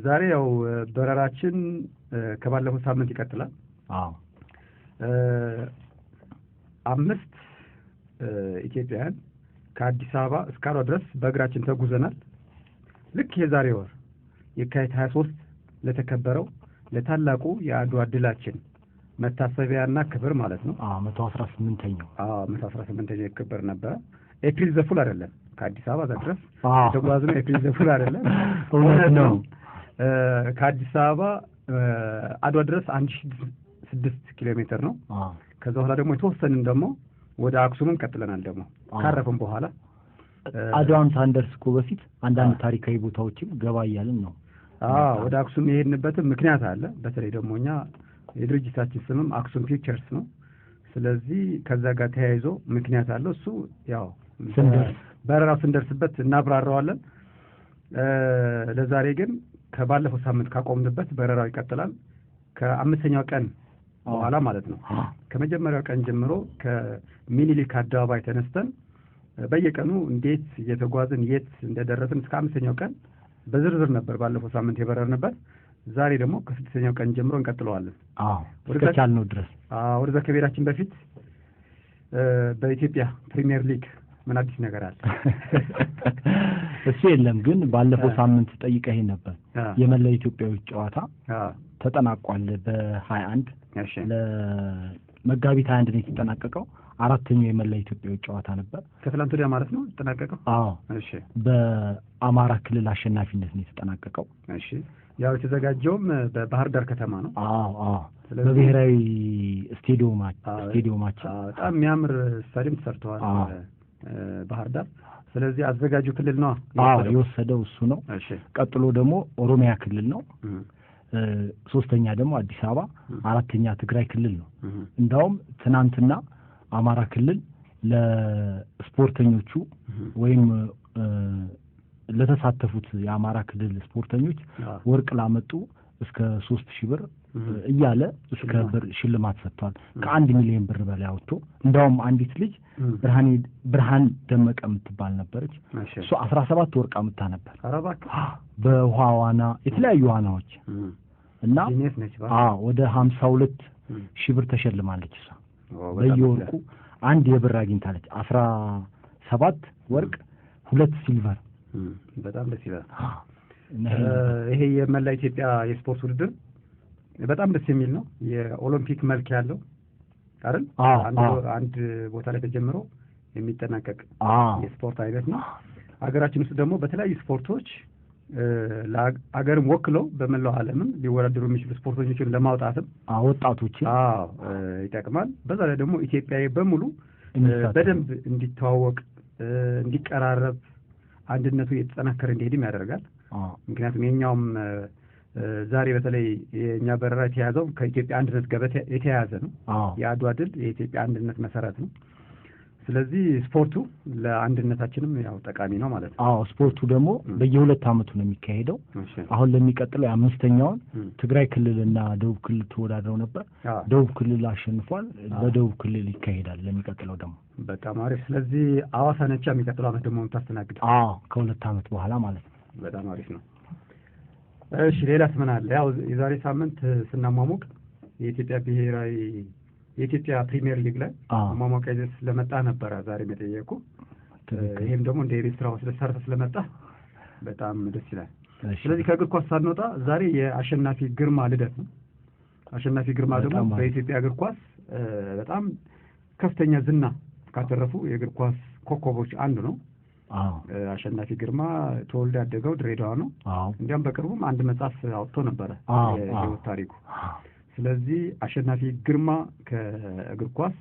ዛሬ ያው በረራችን ከባለፈው ሳምንት ይቀጥላል። አምስት ኢትዮጵያውያን ከአዲስ አበባ እስከ አርባ ድረስ በእግራችን ተጉዘናል። ልክ የዛሬ ወር የካቲት 23 ለተከበረው ለታላቁ የአድዋ ድላችን መታሰቢያና ክብር ማለት ነው። 118ኛው 118ኛው ይከበር ነበር። ኤፕሪል ዘፉል አይደለም። ከአዲስ አበባ ድረስ ተጓዝነው ኤፕሪል ዘፉል አይደለም። እውነት ነው። ከአዲስ አበባ አድዋ ድረስ 1006 ኪሎ ሜትር ነው። ከዛ በኋላ ደግሞ የተወሰንን ደግሞ ወደ አክሱምም ቀጥለናል። ደግሞ ካረፈን በኋላ አድዋን ሳንደርስ እኮ በፊት አንዳንድ ታሪካዊ ቦታዎችም ገባ እያልን ነው። ወደ አክሱም የሄድንበትም ምክንያት አለ። በተለይ ደግሞ እኛ የድርጅታችን ስምም አክሱም ፒክቸርስ ነው። ስለዚህ ከዛ ጋር ተያይዞ ምክንያት አለው። እሱ ያው በረራው ስንደርስበት እናብራራዋለን። ለዛሬ ግን ከባለፈው ሳምንት ካቆምንበት በረራው ይቀጥላል። ከአምስተኛው ቀን በኋላ ማለት ነው። ከመጀመሪያው ቀን ጀምሮ ከሚኒሊክ አደባባይ ተነስተን በየቀኑ እንዴት እየተጓዝን የት እንደደረስን እስከ አምስተኛው ቀን በዝርዝር ነበር ባለፈው ሳምንት የበረርንበት። ዛሬ ደግሞ ከስድስተኛው ቀን ጀምሮ እንቀጥለዋለን። ወደዛቻልነው ድረስ ወደዛ ከቤታችን በፊት በኢትዮጵያ ፕሪሚየር ሊግ ምን አዲስ ነገር አለ? እሱ የለም። ግን ባለፈው ሳምንት ጠይቀህ ነበር። የመላ ኢትዮጵያዊ ጨዋታ ተጠናቋል። በ21 ለመጋቢት 21 ነው የተጠናቀቀው። አራተኛው የመላ ኢትዮጵያዊ ጨዋታ ነበር። ከትላንት ወዲያ ማለት ነው የተጠናቀቀው። እሺ። በአማራ ክልል አሸናፊነት ነው የተጠናቀቀው። እሺ። ያው የተዘጋጀውም በባህር ዳር ከተማ ነው። በብሔራዊ ስቴዲየማችን በጣም የሚያምር ስታዲየም ተሰርተዋል ባህር ዳር። ስለዚህ አዘጋጁ ክልል ነው የወሰደው እሱ ነው። ቀጥሎ ደግሞ ኦሮሚያ ክልል ነው። ሶስተኛ ደግሞ አዲስ አበባ፣ አራተኛ ትግራይ ክልል ነው። እንዳውም ትናንትና አማራ ክልል ለስፖርተኞቹ ወይም ለተሳተፉት የአማራ ክልል ስፖርተኞች ወርቅ ላመጡ እስከ 3000 ብር እያለ እስከ ብር ሽልማት ሰጥቷል። ከ1 ሚሊዮን ብር በላይ አውጥቶ እንዳውም አንዲት ልጅ ብርሃን ደመቀ የምትባል ነበረች። እሷ 17 ወርቅ አምጥታ ነበር በውሃ ዋና፣ የተለያዩ ዋናዎች እና ወደ 52,000 ብር ተሸልማለች። እሷ በየወርቁ አንድ የብር አግኝታለች። 17 ወርቅ 2 ሲልቨር። በጣም ደስ ይላል። ይሄ የመላ ኢትዮጵያ የስፖርት ውድድር በጣም ደስ የሚል ነው። የኦሎምፒክ መልክ ያለው አይደል? አንድ ቦታ ላይ ተጀምሮ የሚጠናቀቅ የስፖርት አይነት ነው። ሀገራችን ውስጥ ደግሞ በተለያዩ ስፖርቶች ለሀገርም ወክለው በመላው ዓለምም ሊወዳደሩ የሚችሉ ስፖርተኞችን ለማውጣትም ወጣቶችን ይጠቅማል። በዛ ላይ ደግሞ ኢትዮጵያዊ በሙሉ በደንብ እንዲተዋወቅ፣ እንዲቀራረብ፣ አንድነቱ እየተጠናከረ እንዲሄድም ያደርጋል። ምክንያቱም የኛውም ዛሬ በተለይ የኛ በረራ የተያዘው ከኢትዮጵያ አንድነት ጋር የተያያዘ ነው። የአድዋ ድል የኢትዮጵያ አንድነት መሰረት ነው። ስለዚህ ስፖርቱ ለአንድነታችንም ያው ጠቃሚ ነው ማለት ነው። ስፖርቱ ደግሞ በየ2 ዓመቱ ነው የሚካሄደው። አሁን ለሚቀጥለው አምስተኛውን ትግራይ ክልልና ደቡብ ክልል ተወዳድረው ነበር። ደቡብ ክልል አሸንፏል። በደቡብ ክልል ይካሄዳል ለሚቀጥለው ደግሞ። በጣም አሪፍ። ስለዚህ አዋሳ ነች የሚቀጥለው ዓመት ደግሞ የምታስተናግደው። ከ2 ዓመት በኋላ ማለት ነው። በጣም አሪፍ ነው። እሺ፣ ሌላስ ምን አለ? ያው የዛሬ ሳምንት ስናሟሙቅ የኢትዮጵያ ፕሪሚየር ሊግ ላይ ማሟቂያ ይዘህ ስለመጣ ነበረ ዛሬ የጠየቁ። ይሄም ደግሞ እንደ የቤት ስራ ስለሰርተ ስለመጣ በጣም ደስ ይላል። ስለዚህ ከእግር ኳስ ሳንወጣ ዛሬ የአሸናፊ ግርማ ልደት ነው። አሸናፊ ግርማ ደግሞ በኢትዮጵያ እግር ኳስ በጣም ከፍተኛ ዝና ካተረፉ የእግር ኳስ ኮከቦች አንዱ ነው። አሸናፊ ግርማ ተወልዶ ያደገው ድሬዳዋ ነው። እንዲያም በቅርቡም አንድ መጽሐፍ አውጥቶ ነበረ የህይወት ታሪኩ። ስለዚህ አሸናፊ ግርማ ከእግር ኳስ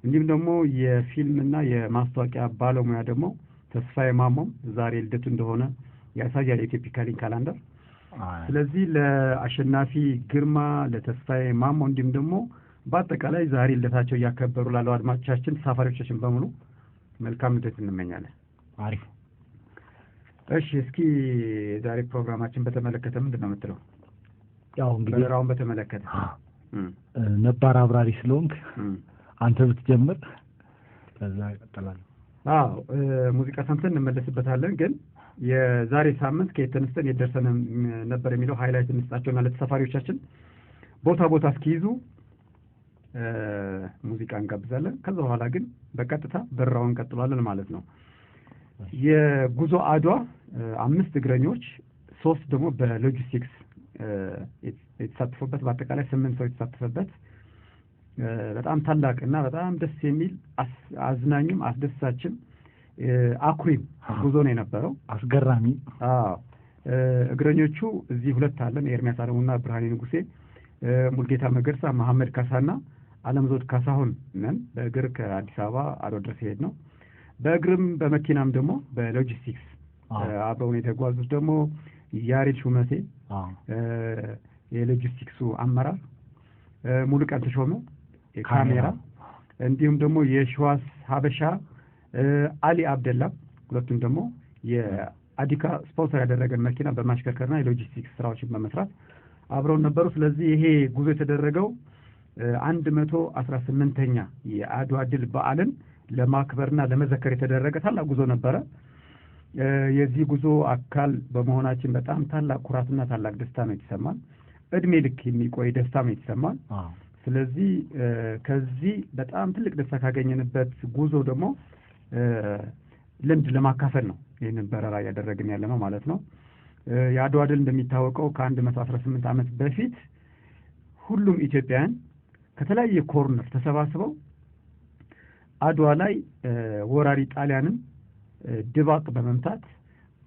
እንዲሁም ደግሞ የፊልምና የማስታወቂያ ባለሙያ ደግሞ ተስፋዬ ማሞም ዛሬ ልደቱ እንደሆነ ያሳያል የኢትዮፒካ ካላንደር። ስለዚህ ለአሸናፊ ግርማ፣ ለተስፋዬ ማሞ እንዲሁም ደግሞ በአጠቃላይ ዛሬ ልደታቸው እያከበሩ ላለው አድማጮቻችን፣ ተሳፋሪዎቻችን በሙሉ መልካም ልደት እንመኛለን። አሪፍ። እሺ፣ እስኪ ዛሬ ፕሮግራማችን በተመለከተ ምንድን ነው የምትለው? ያው እንግዲህ በረራውን በተመለከተ ነባር አብራሪ ስለሆንክ አንተ ብትጀምር ከዛ ይቀጥላል። ሙዚቃ ሰምተን እንመለስበታለን። ግን የዛሬ ሳምንት ከየት ተነስተን የት ደርሰን ነበር የሚለው ሃይላይት እንስጣቸውና ለተሳፋሪዎቻችን ቦታ እስኪይዙ ሙዚቃ እንጋብዛለን። ከዛ በኋላ ግን በቀጥታ በረራውን እንቀጥላለን ማለት ነው። የጉዞ አድዋ 5 እግረኞች 3 ደግሞ በሎጂስቲክስ የተሳተፉበት በአጠቃላይ 8 ሰው የተሳተፈበት በጣም ታላቅ እና በጣም ደስ የሚል አዝናኝም አስደሳችም አኩሪም ጉዞ ነው የነበረው። አስገራሚ። እግረኞቹ እዚህ 2 አለን፣ ኤርሚያስ አለሙና ብርሃኔ ንጉሴ፣ ሙልጌታ መገርሳ፣ መሐመድ ካሳና አለምዞት ካሳሁን ነን። በእግር ከአዲስ አበባ አድዋ ድረስ ሄድ ነው። በእግርም በመኪናም ደግሞ በሎጂስቲክስ አብረውን የተጓዙት ደግሞ ያሬድ ሹመቴ የሎጂስቲክሱ አመራር፣ ሙሉቀን ተሾመ የካሜራ፣ እንዲሁም ደግሞ የሸዋስ ሀበሻ አሊ አብደላ፣ ሁለቱም ደግሞ የአዲካ ስፖንሰር ያደረገን መኪና በማሽከርከርና የሎጂስቲክስ ስራዎችን በመስራት አብረውን ነበሩ። ስለዚህ ይሄ ጉዞ የተደረገው 118ኛ የአድዋ ድል በዓልን ለማክበርና ለመዘከር የተደረገ ታላቅ ጉዞ ነበረ። የዚህ ጉዞ አካል በመሆናችን በጣም ታላቅ ኩራትና ታላቅ ደስታ ነው የተሰማን። እድሜ ልክ የሚቆይ ደስታ ነው የተሰማን። ስለዚህ ከዚህ በጣም ትልቅ ደስታ ካገኘንበት ጉዞ ደግሞ ልምድ ለማካፈል ነው ይህንን በረራ እያደረግን ያለ ነው ማለት ነው። የአድዋ ድል እንደሚታወቀው ከ118 ዓመት በፊት ሁሉም ኢትዮጵያውያን ከተለያየ ኮርነር ተሰባስበው አድዋ ላይ ወራሪ ጣሊያንን ድባቅ በመምታት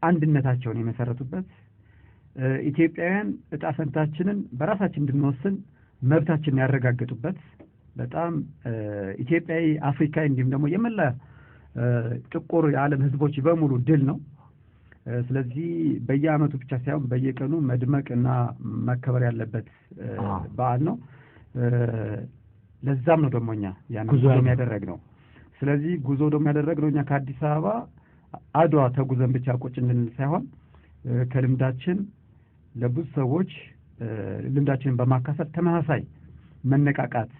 አንድነታቸውን የመሰረቱበት፣ ኢትዮጵያውያን እጣ ፈንታችንን በራሳችን እንድንወስን መብታችንን ያረጋገጡበት በጣም ኢትዮጵያዊ፣ አፍሪካዊ እንዲሁም ደግሞ የመላ ጥቁር የዓለም ሕዝቦች በሙሉ ድል ነው። ስለዚህ በየዓመቱ ብቻ ሳይሆን በየቀኑ መድመቅና መከበር ያለበት በዓል ነው። ለዛም ነው ደግሞ እኛ ያን ጉዞ ያደረግነው። ስለዚህ ጉዞ ደግሞ ያደረግነው እኛ ከአዲስ አበባ አድዋ ተጉዘን ብቻ ቁጭ እንድንል ሳይሆን ከልምዳችን ለብዙ ሰዎች ልምዳችንን በማካፈል ተመሳሳይ መነቃቃት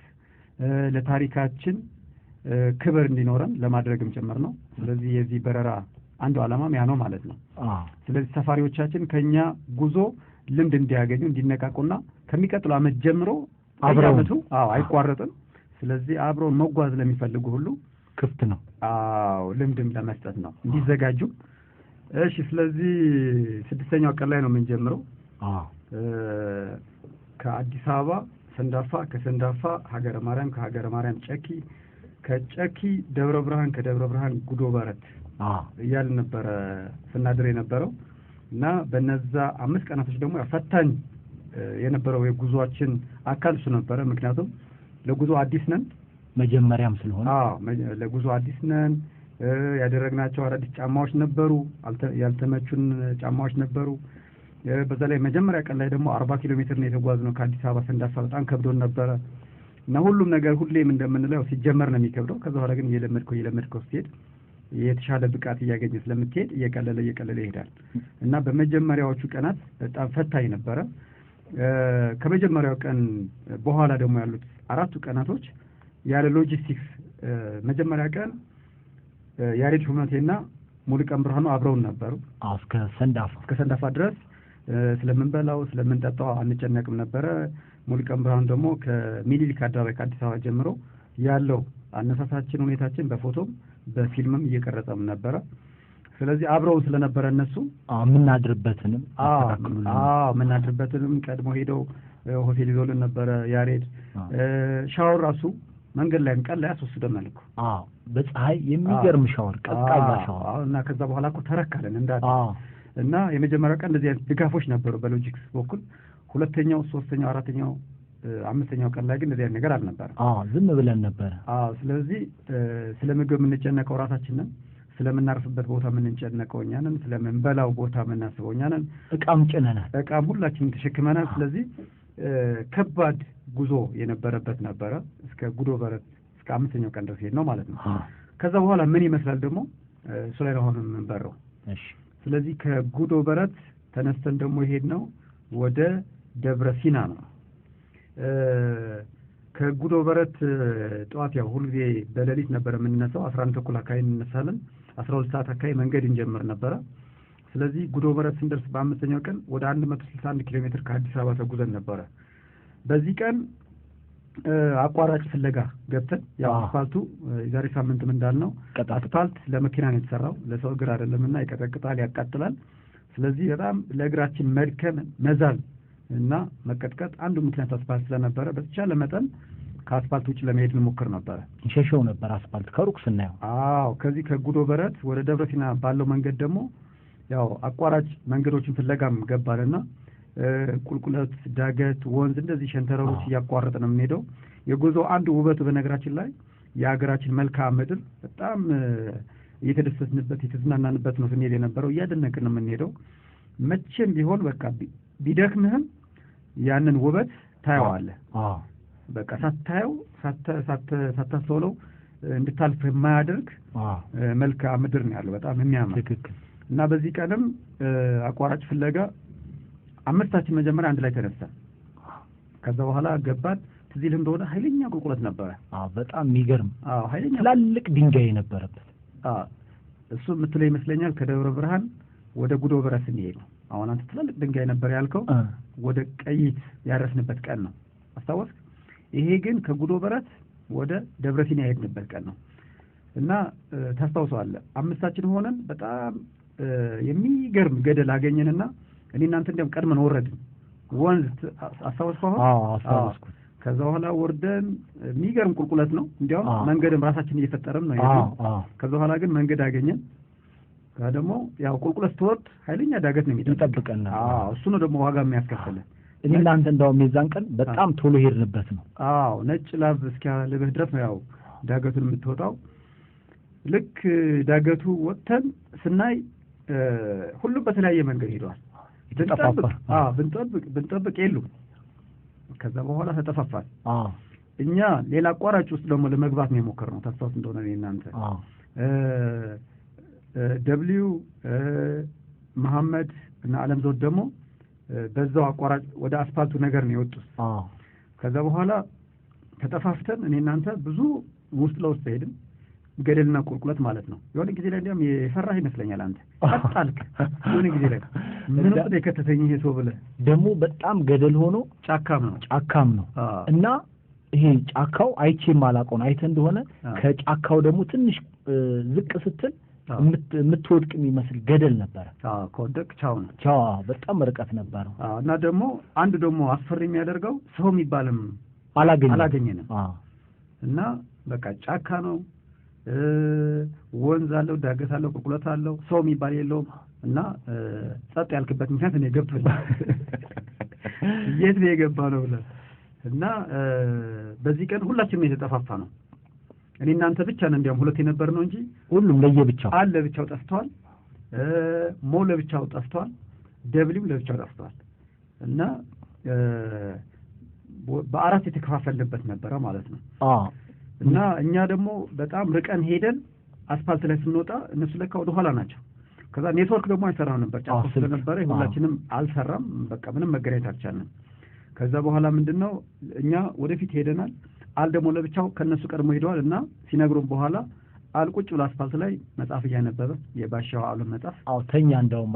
ለታሪካችን ክብር እንዲኖረን ለማድረግም ጭምር ነው። ስለዚህ የዚህ በረራ አንዱ ዓላማም ያ ነው ማለት ነው። ስለዚህ ሰፋሪዎቻችን ከኛ ጉዞ ልምድ እንዲያገኙ እንዲነቃቁና ከሚቀጥሉ ዓመት ጀምሮ አብረውቱ አይቋረጥም። ስለዚህ አብረውን መጓዝ ለሚፈልጉ ሁሉ ክፍት ነው። ልምድም ለመስጠት ነው እንዲዘጋጁ። እሺ፣ ስለዚህ 6ኛው ቀን ላይ ነው የምንጀምረው። ከአዲስ አበባ ሰንዳፋ፣ ከሰንዳፋ ሀገረ ማርያም፣ ከሀገረ ማርያም ጨኪ፣ ከጨኪ ደብረ ብርሃን፣ ከደብረ ብርሃን ጉዶ በረት እያልን ነበረ ስናድር የነበረው እና በነዛ 5 ቀናቶች ደግሞ ፈታኝ የነበረው የጉዟችን አካል እሱ ነበረ። ምክንያቱም ለጉዞ አዲስ ነን፣ መጀመሪያም ስለሆነ ለጉዞ አዲስ ነን። ያደረግናቸው አዳዲስ ጫማዎች ነበሩ፣ ያልተመቹን ጫማዎች ነበሩ። በዛ ላይ መጀመሪያ ቀን ላይ ደግሞ 40 ኪሎ ሜትር ነው የተጓዝነው ከአዲስ አበባ ሰንዳፋ። በጣም ከብዶን ነበረ እና ሁሉም ነገር ሁሌም እንደምንለው ሲጀመር ነው የሚከብደው። ከዛ በኋላ ግን እየለመድከው ስትሄድ የተሻለ ብቃት እያገኘ ስለምትሄድ እየቀለለ ይሄዳል እና በመጀመሪያዎቹ ቀናት በጣም ፈታኝ ነበረ። ከመጀመሪያው ቀን በኋላ ደግሞ ያሉት 4ቱ ቀናቶች ያለ ሎጂስቲክስ፣ መጀመሪያ ቀን ያሬድ ሹመቴና ሙሉቀን ብርሃኑ አብረውን ነበሩ እስከ ሰንዳፋ ድረስ። ስለምንበላው ስለምንጠጣው አንጨነቅም ነበረ። ሙሉቀን ብርሃኑ ደግሞ ከሚኒሊክ አደባባይ ከአዲስ አበባ ጀምሮ ያለው አነሳሳችን ሁኔታችን በፎቶም በፊልምም እየቀረጸም ነበረ። ስለዚህ አብረው ስለነበረ እነሱ የምናድርበትንም ቀድሞ ሄደው ሆቴል ይዞልን ነበረ። ያሬድ ሻወር ራሱ መንገድ ላይ ቀን ላይ አስወስደናል እኮ በፀሐይ የሚገርም ሻወር፣ ቀዝቃዛ ሻወር እና ከዛ በኋላ እኮ ተረካለን እና የመጀመሪያው ቀን እንደዚህ አይነት ድጋፎች ነበሩ በሎጂስቲክስ በኩል። 2ኛው፣ 3ኛው፣ 4ኛው፣ 5ኛው ቀን ላይ ግን እንደዚህ አይነት ነገር አልነበረም። ዝም ብለን ነበረ። ስለዚህ ስለ ምግብ የምንጨነቀው ራሳችንን፣ ስለምናርፍበት ቦታ የምንጨነቀው እኛ ነን፣ ስለምንበላው ቦታ የምናስበው እኛ ነን። እቃም ጭነናል፣ እቃም ሁላችንም ተሸክመናል። ስለዚህ ከባድ ጉዞ የነበረበት ነበረ እስከ ጉዶ በረት እስከ 5ኛው ቀን ድረስ ሄድ ነው ማለት ነው። ከዛ በኋላ ምን ይመስላል ደግሞ እሱ ላይ ነው አሁን የምንበረው። ስለዚህ ከጉዶ በረት ተነስተን ደግሞ ሄድ ነው ወደ ደብረ ሲና ነው። ከጉዶ በረት ጠዋት ያው ሁልጊዜ በሌሊት ነበር የምንነሳው። 11 ተኩል አካባቢ እንነሳለን። 12 ሰዓት አካባቢ መንገድ እንጀምር ነበረ። ስለዚህ ጉዶ በረት ስንደርስ በአምስተኛው ቀን ወደ 161 ኪሎ ሜትር ከአዲስ አበባ ተጉዘን ነበረ። በዚህ ቀን አቋራጭ ፍለጋ ገብተን ያው አስፋልቱ የዛሬ ሳምንትም እንዳልነው አስፋልት ለመኪና ነው የተሰራው፣ ለሰው እግር አይደለምና ይቀጠቅጣል፣ ያቃጥላል። ስለዚህ በጣም ለእግራችን መድከም፣ መዛል እና መቀጥቀጥ አንዱ ምክንያት አስፋልት ስለነበረ በተቻለ መጠን ከአስፋልት ውጭ ለመሄድ እንሞክር ነበረ። እንሸሸው ነበር አስፋልት ከሩቅ ስናየው። አዎ ከዚህ ከጉዶ በረት ወደ ደብረሲና ባለው መንገድ ደግሞ ያው አቋራጭ መንገዶችን ፍለጋም ገባንና ቁልቁለት፣ ዳገት፣ ወንዝ እንደዚህ ሸንተረሮች እያቋረጥን ነው የምንሄደው። የጉዞ አንዱ ውበቱ በነገራችን ላይ የሀገራችን መልክዓ ምድር በጣም እየተደሰትንበት የተዝናናንበት ነው ስንሄድ የነበረው። እያደነቅን ነው የምንሄደው። መቼም ቢሆን በቃ ቢደክምህም ያንን ውበት ታየዋለህ። በቃ ሳታየው ሳታስተውለው እንድታልፍ የማያደርግ መልክዓ ምድር ነው ያለው፣ በጣም የሚያምር። እና በዚህ ቀንም አቋራጭ ፍለጋ አምስታችን መጀመሪያ አንድ ላይ ተነሳን። ከዛ በኋላ ገባን። ትዝ ይልህ እንደሆነ ኃይለኛ ቁልቁለት ነበረ። በጣም የሚገርም ኃይለኛ ትላልቅ ድንጋይ ነበረበት። እሱ የምትለው ይመስለኛል ከደብረ ብርሃን ወደ ጉዶ በረት ስንሄድ ነው። አሁን አንተ ትላልቅ ድንጋይ ነበር ያልከው ወደ ቀይት ያረስንበት ቀን ነው፣ አስታወስክ? ይሄ ግን ከጉዶ በረት ወደ ደብረሲና የሄድንበት ቀን ነው። እና ታስታውሰዋለህ አምስታችን ሆነን በጣም የሚገርም ገደል አገኘንና እኔ እናንተ እንደም ቀድመን ወረድን። ወንዝ አስታወስከው? አስታወስኩ። ከዛ በኋላ ወርደን የሚገርም ቁልቁለት ነው። እንዲያውም መንገድም ራሳችን እየፈጠረን ነው ያለው። ከዛ በኋላ ግን መንገድ አገኘን። ደግሞ ያው ቁልቁለት ስትወርድ ኃይለኛ ዳገት ነው የሚጠብቀን። እሱ ነው ደግሞ ዋጋ የሚያስከፍልህ። እኔ እናንተ እንደውም የዛን ቀን በጣም ቶሎ ሄድንበት ነው። ነጭ ላብ እስኪያልብህ ድረስ ነው ያው ዳገቱን የምትወጣው። ልክ ዳገቱ ወጥተን ስናይ ሁሉም በተለያየ መንገድ ሄደዋል። ብንጠብቅ የሉም። ከዛ በኋላ ተጠፋፋል። እኛ ሌላ አቋራጭ ውስጥ ደግሞ ለመግባት ነው የሞከርነው። ታስታውስ እንደሆነ እናንተ ደብሊው መሐመድ እና አለም ዘውድ ደግሞ በዛው አቋራጭ ወደ አስፋልቱ ነገር ነው የወጡት። ከዛ በኋላ ተጠፋፍተን እኔ እናንተ ብዙ ውስጥ ለውስጥ ሄድን። ገደልና ቁልቁለት ማለት ነው። የሆነ ጊዜ ላይ እንዲያውም የፈራህ ይመስለኛል አንተ አጣልክ። የሆነ ጊዜ ላይ ምን ውስጥ የከተተኝ ይሄ ሰው ብለህ ደግሞ በጣም ገደል ሆኖ ጫካም ነው እና ይሄ ጫካው አይቼም አላውቀውም። አይተህ እንደሆነ ከጫካው ደግሞ ትንሽ ዝቅ ስትል የምትወድቅ የሚመስል ገደል ነበረ። ከወደቅ ቻው ነው። በጣም ርቀት ነበረው። እና ደግሞ አንድ ደግሞ አስፈሪ የሚያደርገው ሰው የሚባልም አላገኘንም። እና በቃ ጫካ ነው፣ ወንዝ አለው፣ ዳገት አለው፣ ቁልቁለት አለው፣ ሰው የሚባል የለውም። እና ጸጥ ያልክበት ምክንያት እኔ ገብቶኛል። የት ነው የገባ ነው ብለህ እና በዚህ ቀን ሁላችንም የተጠፋፋ ነው። እኔ እናንተ ብቻ ነን እንዲያውም ሁለት የነበር ነው እንጂ ሁሉም ለየብቻው ለብቻው ጠፍቷል። ሞ ለብቻው ጠፍቷል። ደብሊው ለብቻው ጠፍቷል። እና በአራት የተከፋፈልበት ነበረ ማለት ነው። እና እኛ ደግሞ በጣም ርቀን ሄደን አስፋልት ላይ ስንወጣ እነሱ ለካ ወደ ኋላ ናቸው። ከዛ ኔትወርክ ደግሞ አይሰራም ነበር፣ ጫካ ስለነበረ ሁላችንም አልሰራም። በቃ ምንም መገናኘት አልቻልንም። ከዛ በኋላ ምንድነው እኛ ወደፊት ሄደናል። ደግሞ ለብቻው ከነሱ ቀድሞ ሄደዋል። እና ሲነግሩን በኋላ ቁጭ ብሎ አስፋልት ላይ መጽሐፍ እያነበበ የባሻው ዓለም መጽሐፍ ተኛ እንደውም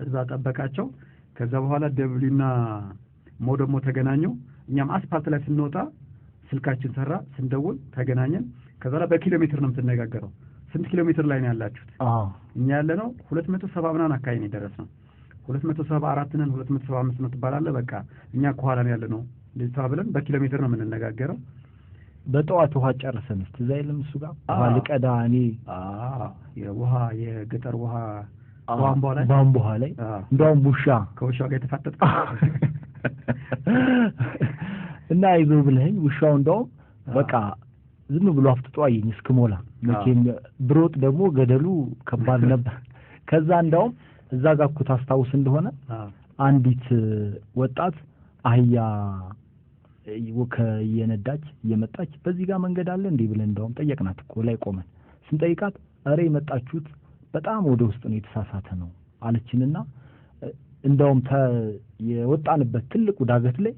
እዛ ጠበቃቸው። ከዛ በኋላ ደብሊና ሞ ደግሞ ተገናኙ። እኛም አስፋልት ላይ ስንወጣ ስልካችን ሰራ፣ ስንደውል ተገናኘን። ከዛ በኪሎ ሜትር ነው የምትነጋገረው። ስንት ኪሎ ሜትር ላይ ነው ያላችሁት? እኛ ያለነው 270 ምናምን አካባቢ ነው የደረስነው። 274 ነን፣ 275 ነው ትባላለህ። በቃ እኛ ከኋላ ነው ያለነው። እንደዛ ብለን በኪሎ ሜትር ነው የምንነጋገረው። በጠዋት ውሃ ጨርሰን እዛ የለም እሱ ጋር ውሃ ልቀዳ እኔ የውሃ የገጠር ውሃ ቧንቧ ላይ እንደውም ከውሻ ጋር የተፋጠጥኩ እና ይዞ ብለኸኝ ውሻው እንደውም በቃ ዝም ብሎ አፍጥጦ አየኝ እስክሞላ። መቼም ብሮጥ ደግሞ ገደሉ ከባድ ነበር። ከዛ እንደውም እዛ ጋር እኮ ታስታውስ እንደሆነ አንዲት ወጣት አህያ ከየነዳች እየመጣች በዚህ ጋር መንገድ አለ እንዴ ብለን እንደውም ጠየቅናት እኮ ላይ ቆመን ስንጠይቃት አሬ የመጣችሁት በጣም ወደ ውስጥ ነው የተሳሳተ ነው አለችንና እንደውም የወጣንበት ትልቁ ዳገት ላይ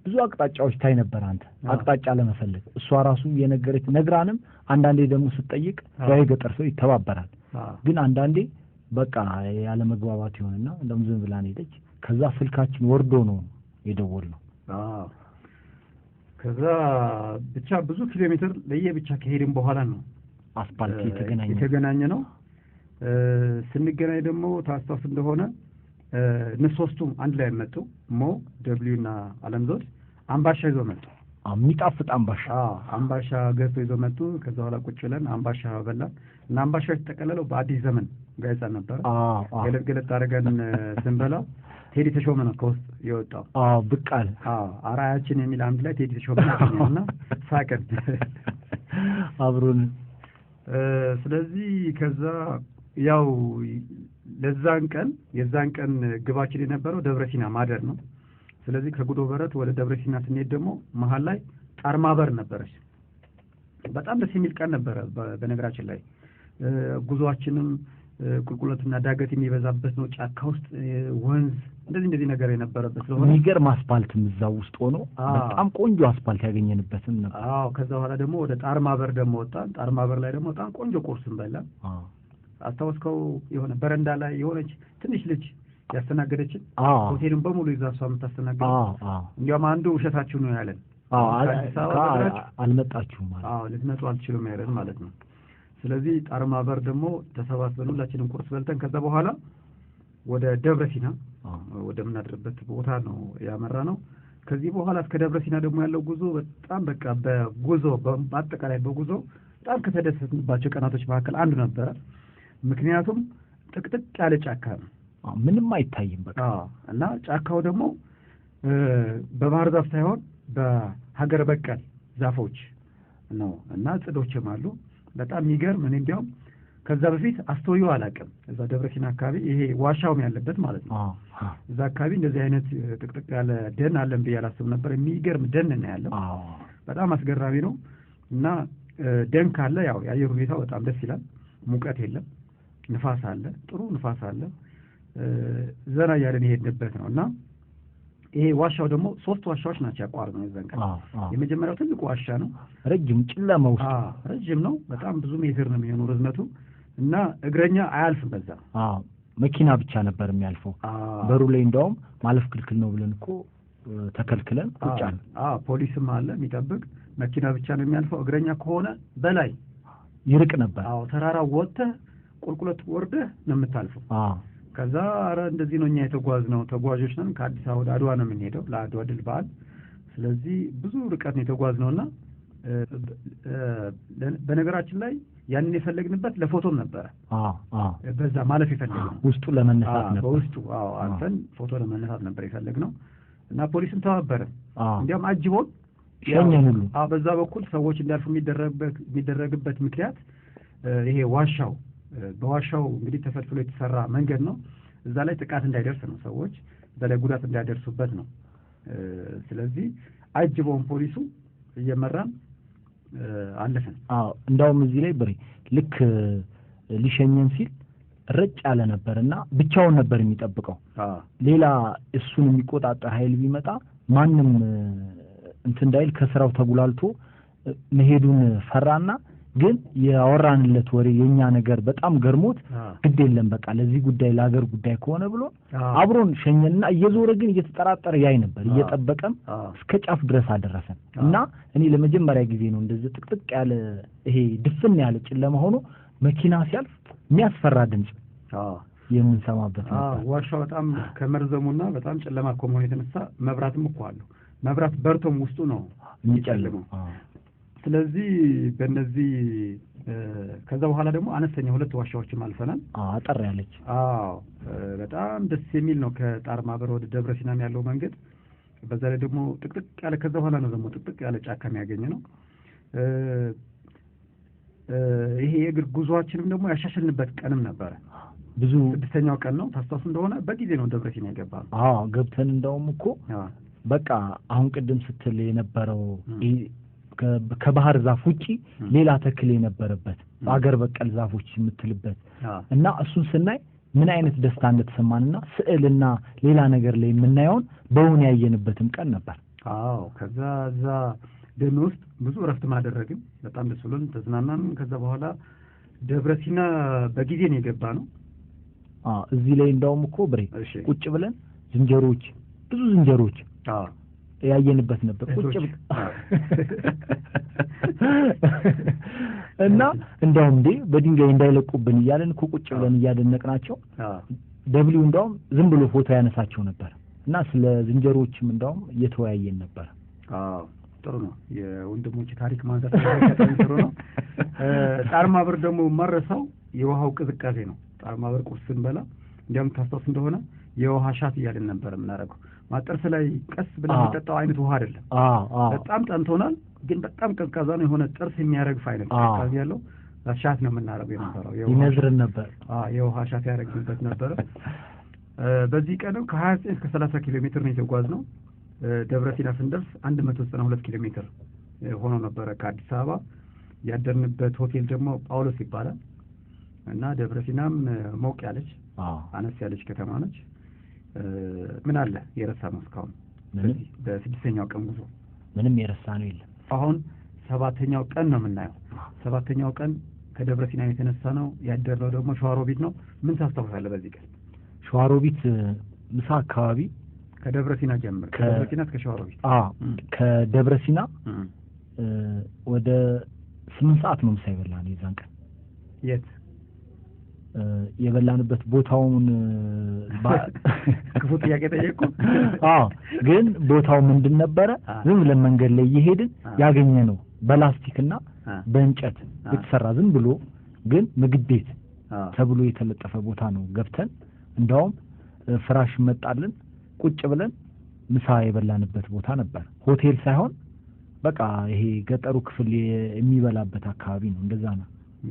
ብዙ አቅጣጫዎች ታይ ነበር። አንተ አቅጣጫ ለመፈለግ እሷ ራሱ የነገረች ነግራንም አንዳንዴ ደግሞ ስትጠይቅ ያይ ገጠር ሰው ይተባበራል። ግን አንዳንዴ በቃ ያለ መግባባት ይሆንና እንደም ዝም ብላን ሄደች። ከዛ ስልካችን ወርዶ ነው የደወልነው። ከዛ ብቻ ብዙ ኪሎ ሜትር ለየብቻ ከሄድን በኋላ ነው አስፓልት የተገናኘ ነው። ስንገናኝ ደግሞ ታስታውስ እንደሆነ እነሶስቱም አንድ ላይ መጡ። ሞ ደብሊው እና አለምዘውድ አምባሻ ይዞ መጡ። የሚጣፍጥ አምባሻ አምባሻ ገዝቶ ይዞ መጡ። ከዛ በኋላ ቁጭ ብለን አምባሻ በላን እና አምባሻ የተጠቀለለው በአዲስ ዘመን ጋዜጣ ነበር። ገለጥ አድርገን ስንበላው ቴዲ ተሾመ ነው ከውስጥ የወጣው። ብቃል አራያችን የሚል አንድ ላይ ቴዲ ተሾመ ነው ሳቀን አብሮን። ስለዚህ ከዛ ያው የዛን ቀን ግባችን የነበረው ደብረሲና ማደር ነው። ስለዚህ ከጉዶ በረት ወደ ደብረሲና ስንሄድ ደግሞ መሀል ላይ ጣርማበር ነበረች። በጣም ደስ የሚል ቀን ነበረ። በነገራችን ላይ ጉዞአችንም ቁልቁለትና ዳገት የሚበዛበት ነው። ጫካ ውስጥ ወንዝ እንደዚህ ነገር የነበረበት ስለሆነ የሚገርም አስፓልትም እዛው ውስጥ ሆኖ በጣም ቆንጆ አስፓልት ያገኘንበትም ነበር። ከዛ በኋላ ደግሞ ወደ ጣርማበር ደግሞ ወጣን። ጣርማበር ላይ ደግሞ በጣም ቆንጆ ቁርስም በላን። አስታውስከው የሆነ በረንዳ ላይ የሆነች ትንሽ ልጅ ያስተናገደችን ሆቴልን በሙሉ ይዛ እሷ የምታስተናገድ። እንዲያውም አንዱ ውሸታችሁ ነው ያለን። አልመጣችሁም ማለት ልትመጡ አልችሉም ያለን ማለት ነው። ስለዚህ ጣርማበር ደግሞ ተሰባስበን ሁላችንም ቁርስ በልተን ከዛ በኋላ ወደ ደብረሲና ወደምናድርበት ቦታ ነው ያመራ ነው። ከዚህ በኋላ እስከ ደብረሲና ደግሞ ያለው ጉዞ በጣም በቃ በአጠቃላይ በጉዞ በጣም ከተደሰትንባቸው ቀናቶች መካከል አንዱ ነበረ። ምክንያቱም ጥቅጥቅ ያለ ጫካ ነው፣ ምንም አይታይም በቃ እና ጫካው ደግሞ በባህር ዛፍ ሳይሆን በሀገር በቀል ዛፎች ነው እና ጽዶችም አሉ። በጣም የሚገርም። እኔ እንዲያውም ከዛ በፊት አስተውዬው አላውቅም። እዛ ደብረሲና አካባቢ ይሄ ዋሻውም ያለበት ማለት ነው። እዛ አካባቢ እንደዚህ አይነት ጥቅጥቅ ያለ ደን አለን ብዬ አላስብም ነበር። የሚገርም ደን ነው ያለው። በጣም አስገራሚ ነው እና ደን ካለ ያው የአየር ሁኔታው በጣም ደስ ይላል። ሙቀት የለም፣ ንፋስ አለ፣ ጥሩ ንፋስ አለ። ዘና እያለን የሄድንበት ነው እና ይሄ ዋሻው ደግሞ 3 ዋሻዎች ናቸው ያቋረጥነው የዛን ቀን። የመጀመሪያው ትልቁ ዋሻ ነው፣ ረጅም ጨለማ ውስጥ ረጅም ነው፣ በጣም ብዙ ሜትር ነው የሚሆነው ርዝመቱ እና እግረኛ አያልፍም በዛ። መኪና ብቻ ነበር የሚያልፈው። በሩ ላይ እንደውም ማለፍ ክልክል ነው ብለን እኮ ተከልክለን ቁጭ አለ። ፖሊስም አለ የሚጠብቅ። መኪና ብቻ ነው የሚያልፈው። እግረኛ ከሆነ በላይ ይርቅ ነበር። ተራራ ወጥተህ ቁልቁለት ወርደህ ነው የምታልፈው። ከዛ አረ እንደዚህ ነው እኛ የተጓዝነው፣ ተጓዦች ነን። ከአዲስ አበባ ወደ አድዋ ነው የምንሄደው ለአድዋ ድል በዓል። ስለዚህ ብዙ ርቀት ነው የተጓዝነውና በነገራችን ላይ ያንን የፈለግንበት ለፎቶም ነበረ። በዛ ማለፍ የፈለግነው ውስጡ ለመነሳት ነበር። በውስጡ አንተን ፎቶ ለመነሳት ነበር የፈለግነው እና ፖሊስም ተባበረ። እንዲያውም አጅቦን ሸኘን ሁሉ። በዛ በኩል ሰዎች እንዲያልፉ የሚደረግበት ምክንያት ይሄ ዋሻው በዋሻው እንግዲህ ተፈልፍሎ የተሰራ መንገድ ነው። እዛ ላይ ጥቃት እንዳይደርስ ነው፣ ሰዎች እዛ ላይ ጉዳት እንዳይደርሱበት ነው። ስለዚህ አጅቦን ፖሊሱ እየመራን አለፈን። እንደውም እዚህ ላይ ብሬ ልክ ሊሸኘን ሲል ረጭ ያለ ነበርና ብቻውን ነበር የሚጠብቀው። ሌላ እሱን የሚቆጣጠር ኃይል ቢመጣ ማንም እንትን እንዳይል ከስራው ተጉላልቶ መሄዱን ፈራና ግን ያወራንለት ወሬ የኛ ነገር በጣም ገርሞት ግድ የለም በቃ ለዚህ ጉዳይ ለሀገር ጉዳይ ከሆነ ብሎ አብሮን ሸኘንና እየዞረ ግን እየተጠራጠረ ያይ ነበር። እየጠበቀም እስከ ጫፍ ድረስ አደረሰን እና እኔ ለመጀመሪያ ጊዜ ነው እንደዚህ ጥቅጥቅ ያለ ይሄ ድፍን ያለ ጨለማ ሆኖ መኪና ሲያልፍ የሚያስፈራ ድምጽ የምንሰማበት ነበር። ዋሻው በጣም ከመርዘሙና በጣም ጨለማ ከመሆኑ የተነሳ መብራትም እኮ አለው። መብራት በርቶም ውስጡ ነው የሚጨልመው። ስለዚህ በእነዚህ ከዛ በኋላ ደግሞ አነስተኛ 2 ዋሻዎችም አልፈናል። አጠር ያለች በጣም ደስ የሚል ነው። ከጣርማበር ወደ ደብረሲናም ያለው መንገድ በዛ ላይ ደግሞ ጥቅጥቅ ያለ ከዛ በኋላ ነው ደግሞ ጥቅጥቅ ያለ ጫካ የሚያገኝ ነው። ይሄ የእግር ጉዟችንም ደግሞ ያሻሸልንበት ቀንም ነበረ። ብዙ 6ኛው ቀን ነው ታስታውሱ እንደሆነ በጊዜ ነው ደብረሲና የገባነው። ገብተን እንደውም እኮ በቃ አሁን ቅድም ስትል የነበረው ከባህር ዛፍ ውጪ ሌላ ተክል የነበረበት አገር በቀል ዛፎች የምትልበት እና እሱን ስናይ ምን አይነት ደስታ እንደተሰማንና ስዕልና ሌላ ነገር ላይ የምናየውን በእውን ያየንበትም ቀን ነበር። ከዛ እዛ ደን ውስጥ ብዙ እረፍት ማደረግን በጣም ደስ ብሎን ተዝናናን። ከዛ በኋላ ደብረሲና በጊዜ ነው የገባነው። እዚህ ላይ እንደውም እኮ ብሬ ቁጭ ብለን ዝንጀሮች ብዙ ዝንጀሮች ያየንበት ነበር ቁጭ እና እንደውም እንዴ በድንጋይ እንዳይለቁብን እያለን እኮ ቁጭ ብለን እያደነቅናቸው ደብሊው እንደውም ዝም ብሎ ፎቶ ያነሳቸው ነበር እና ስለ ዝንጀሮችም እንደውም እየተወያየን ነበር። ጥሩ ነው። የወንድሞች ታሪክ ማንሳት ጥሩ ነው። ጣርማበር ደግሞ መረሳው የውሃው ቅዝቃዜ ነው። ጣርማበር ቁርስ ስንበላ እንዲያውም ታስታውስ እንደሆነ የውሃ ሻት እያልን ነበር የምናደርገው። ማጥርስ ላይ ቀስ ብለን የምንጠጣው አይነት ውሃ አይደለም። በጣም ጠንቶናል፣ ግን በጣም ቀዝቃዛ ነው። የሆነ ጥርስ የሚያረግፍ አይነት ቅዝቃዜ ያለው ሻት ነው የምናደርገው የነበረው። ይነዝርን ነበር። የውሃ ሻት ያደረግንበት ነበረ። በዚህ ቀንም ከ29 እስከ 30 ኪሎ ሜትር ነው የተጓዝነው። ደብረ ሲና ስንደርስ 192 ኪሎ ሜትር ሆኖ ነበረ ከአዲስ አበባ። ያደርንበት ሆቴል ደግሞ ጳውሎስ ይባላል እና ደብረ ሲናም ሞቅ ያለች አነስ ያለች ከተማ ነች። ምን አለ የረሳነው እስካሁን? በስድስተኛው ቀን ጉዞ ምንም የረሳነው የለም። አሁን 7ኛው ቀን ነው የምናየው። 7ኛው ቀን ከደብረ ሲና የተነሳ ነው። ያደርነው ደግሞ ሸዋሮቢት ነው። ምን ታስታውሳለህ በዚህ ቀን? ሸዋሮቢት ምሳ አካባቢ ከደብረ ሲና ጀምር። ከደብረ ሲና እስከ ሸዋሮቢት ከደብረ ሲና ወደ 8 ሰዓት ነው ምሳ የበላነው የዛን ቀን። የት የበላንበት ቦታውን ክፉ ጥያቄ ጠየቁ። ግን ቦታው ምንድን ነበረ? ዝም ብለን መንገድ ላይ እየሄድን ያገኘነው በላስቲክና በእንጨት የተሰራ ዝም ብሎ ግን ምግብ ቤት ተብሎ የተለጠፈ ቦታ ነው። ገብተን እንደውም ፍራሽ መጣልን፣ ቁጭ ብለን ምሳ የበላንበት ቦታ ነበር። ሆቴል ሳይሆን በቃ ይሄ ገጠሩ ክፍል የሚበላበት አካባቢ ነው። እንደዛ ነው።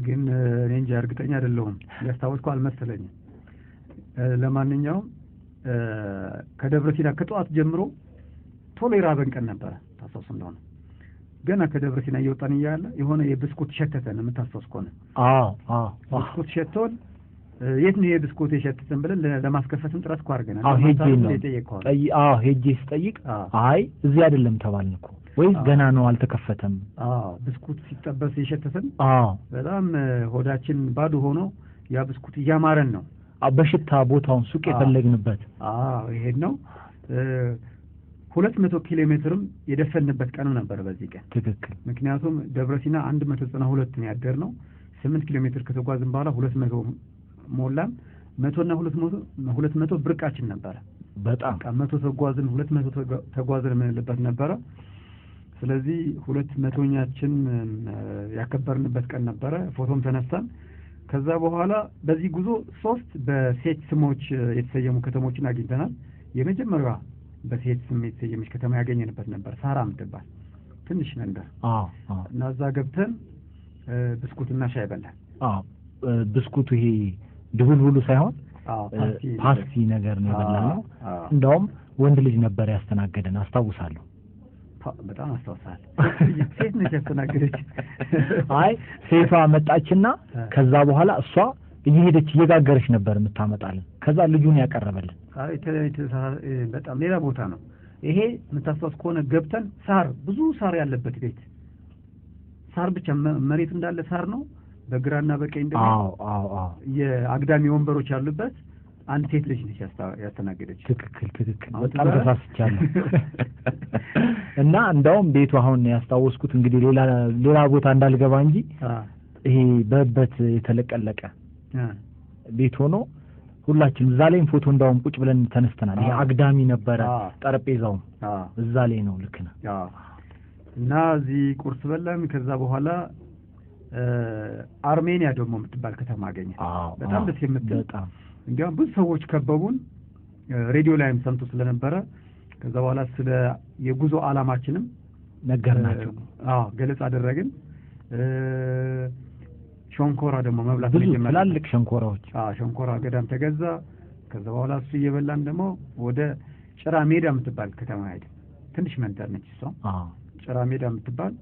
ግን እኔ እንጃ እርግጠኛ አይደለሁም። ያስታወስኩ አልመሰለኝም። ለማንኛውም ከደብረ ሲና ከጠዋት ጀምሮ ቶሎ የራበን ቀን ነበረ። ታስታውስ እንደሆነ ገና ከደብረ ሲና እየወጣን እያለ የሆነ የብስኩት ሸተተን የምታስታውስ ከሆነ ብስኩት ሸቶን የት ነው የብስኩት የሸተተን ብለን ለማስከፈትም ጥረት እኮ አድርገናል። ሄጄ ስጠይቅ አይ እዚህ አይደለም ተባልን እኮ ወይስ ገና ነው አልተከፈተም? ብስኩት ሲጠበስ የሸተተን በጣም ሆዳችን ባዶ ሆኖ ያ ብስኩት እያማረን ነው። በሽታ ቦታውን ሱቅ የፈለግንበት ይሄን ነው። 200 ኪሎ ሜትርም የደፈንበት ቀን ነበር በዚህ ቀን። ትክክል። ምክንያቱም ደብረ ሲና 192 ነው ያደርነው። 8 ኪሎ ሜትር ከተጓዝን በኋላ 200 ሞላን። 100 እና 200 ብርቃችን ነበረ። በጣም 100 ተጓዝን 200 ተጓዝን የምንልበት ነበረ። ስለዚህ 200ኛችን ያከበርንበት ቀን ነበረ። ፎቶም ተነሳን። ከዛ በኋላ በዚህ ጉዞ 3 በሴት ስሞች የተሰየሙ ከተሞችን አግኝተናል። የመጀመሪያዋ በሴት ስም የተሰየመች ከተማ ያገኘንበት ነበር፣ ሳራ የምትባል ትንሽ መንደር። እና እዛ ገብተን ብስኩትና ሻይ በላን። ብስኩቱ ይሄ ድቡልቡሉ ሳይሆን ፓስቲ ነገር ነው የበላነው። እንደውም ወንድ ልጅ ነበር ያስተናገደን አስታውሳለሁ። በጣም አስታውሳለሁ። ሴት ነች ያስተናገደች። አይ ሴቷ መጣችና ከዛ በኋላ እሷ እየሄደች እየጋገረች ነበር የምታመጣልን። ከዛ ልጁን ያቀረበልን። በጣም ሌላ ቦታ ነው ይሄ። የምታስታውስ ከሆነ ገብተን ሳር ብዙ ሳር ያለበት ቤት፣ ሳር ብቻ መሬት እንዳለ ሳር ነው። በግራና በቀኝ ደግሞ የአግዳሚ ወንበሮች ያሉበት አንድ ሴት ልጅ ነች ያስተናገደች። ትክክል። በጣም ተሳስቻለሁ። እና እንደውም ቤቱ አሁን ያስታወስኩት እንግዲህ ሌላ ቦታ እንዳልገባ እንጂ ይሄ በበት የተለቀለቀ ቤት ሆኖ ሁላችንም እዛ ላይም ፎቶ እንዳውም ቁጭ ብለን ተነስተናል። ይሄ አግዳሚ ነበረ ጠረጴዛውም እዛ ላይ ነው። ልክ ነው። እና እዚህ ቁርስ በላን። ከዛ በኋላ አርሜኒያ ደግሞ የምትባል ከተማ አገኘ። በጣም ደስ የምትል እንዲያውም ብዙ ሰዎች ከበቡን። ሬዲዮ ላይም ሰምቶ ስለነበረ ከዛ በኋላ ስለ የጉዞ ዓላማችንም ነገርናቸው። ገለጽ አደረግን። ሸንኮራ ደግሞ መብላት ጀመርን። ትላልቅ ሸንኮራዎች። ሸንኮራ ገዳም ተገዛ። ከዛ በኋላ እሱ እየበላን ደግሞ ወደ ጭራ ሜዳ የምትባል ከተማ ሄድን። ትንሽ መንደር ነች እሷ ጭራ ሜዳ የምትባል።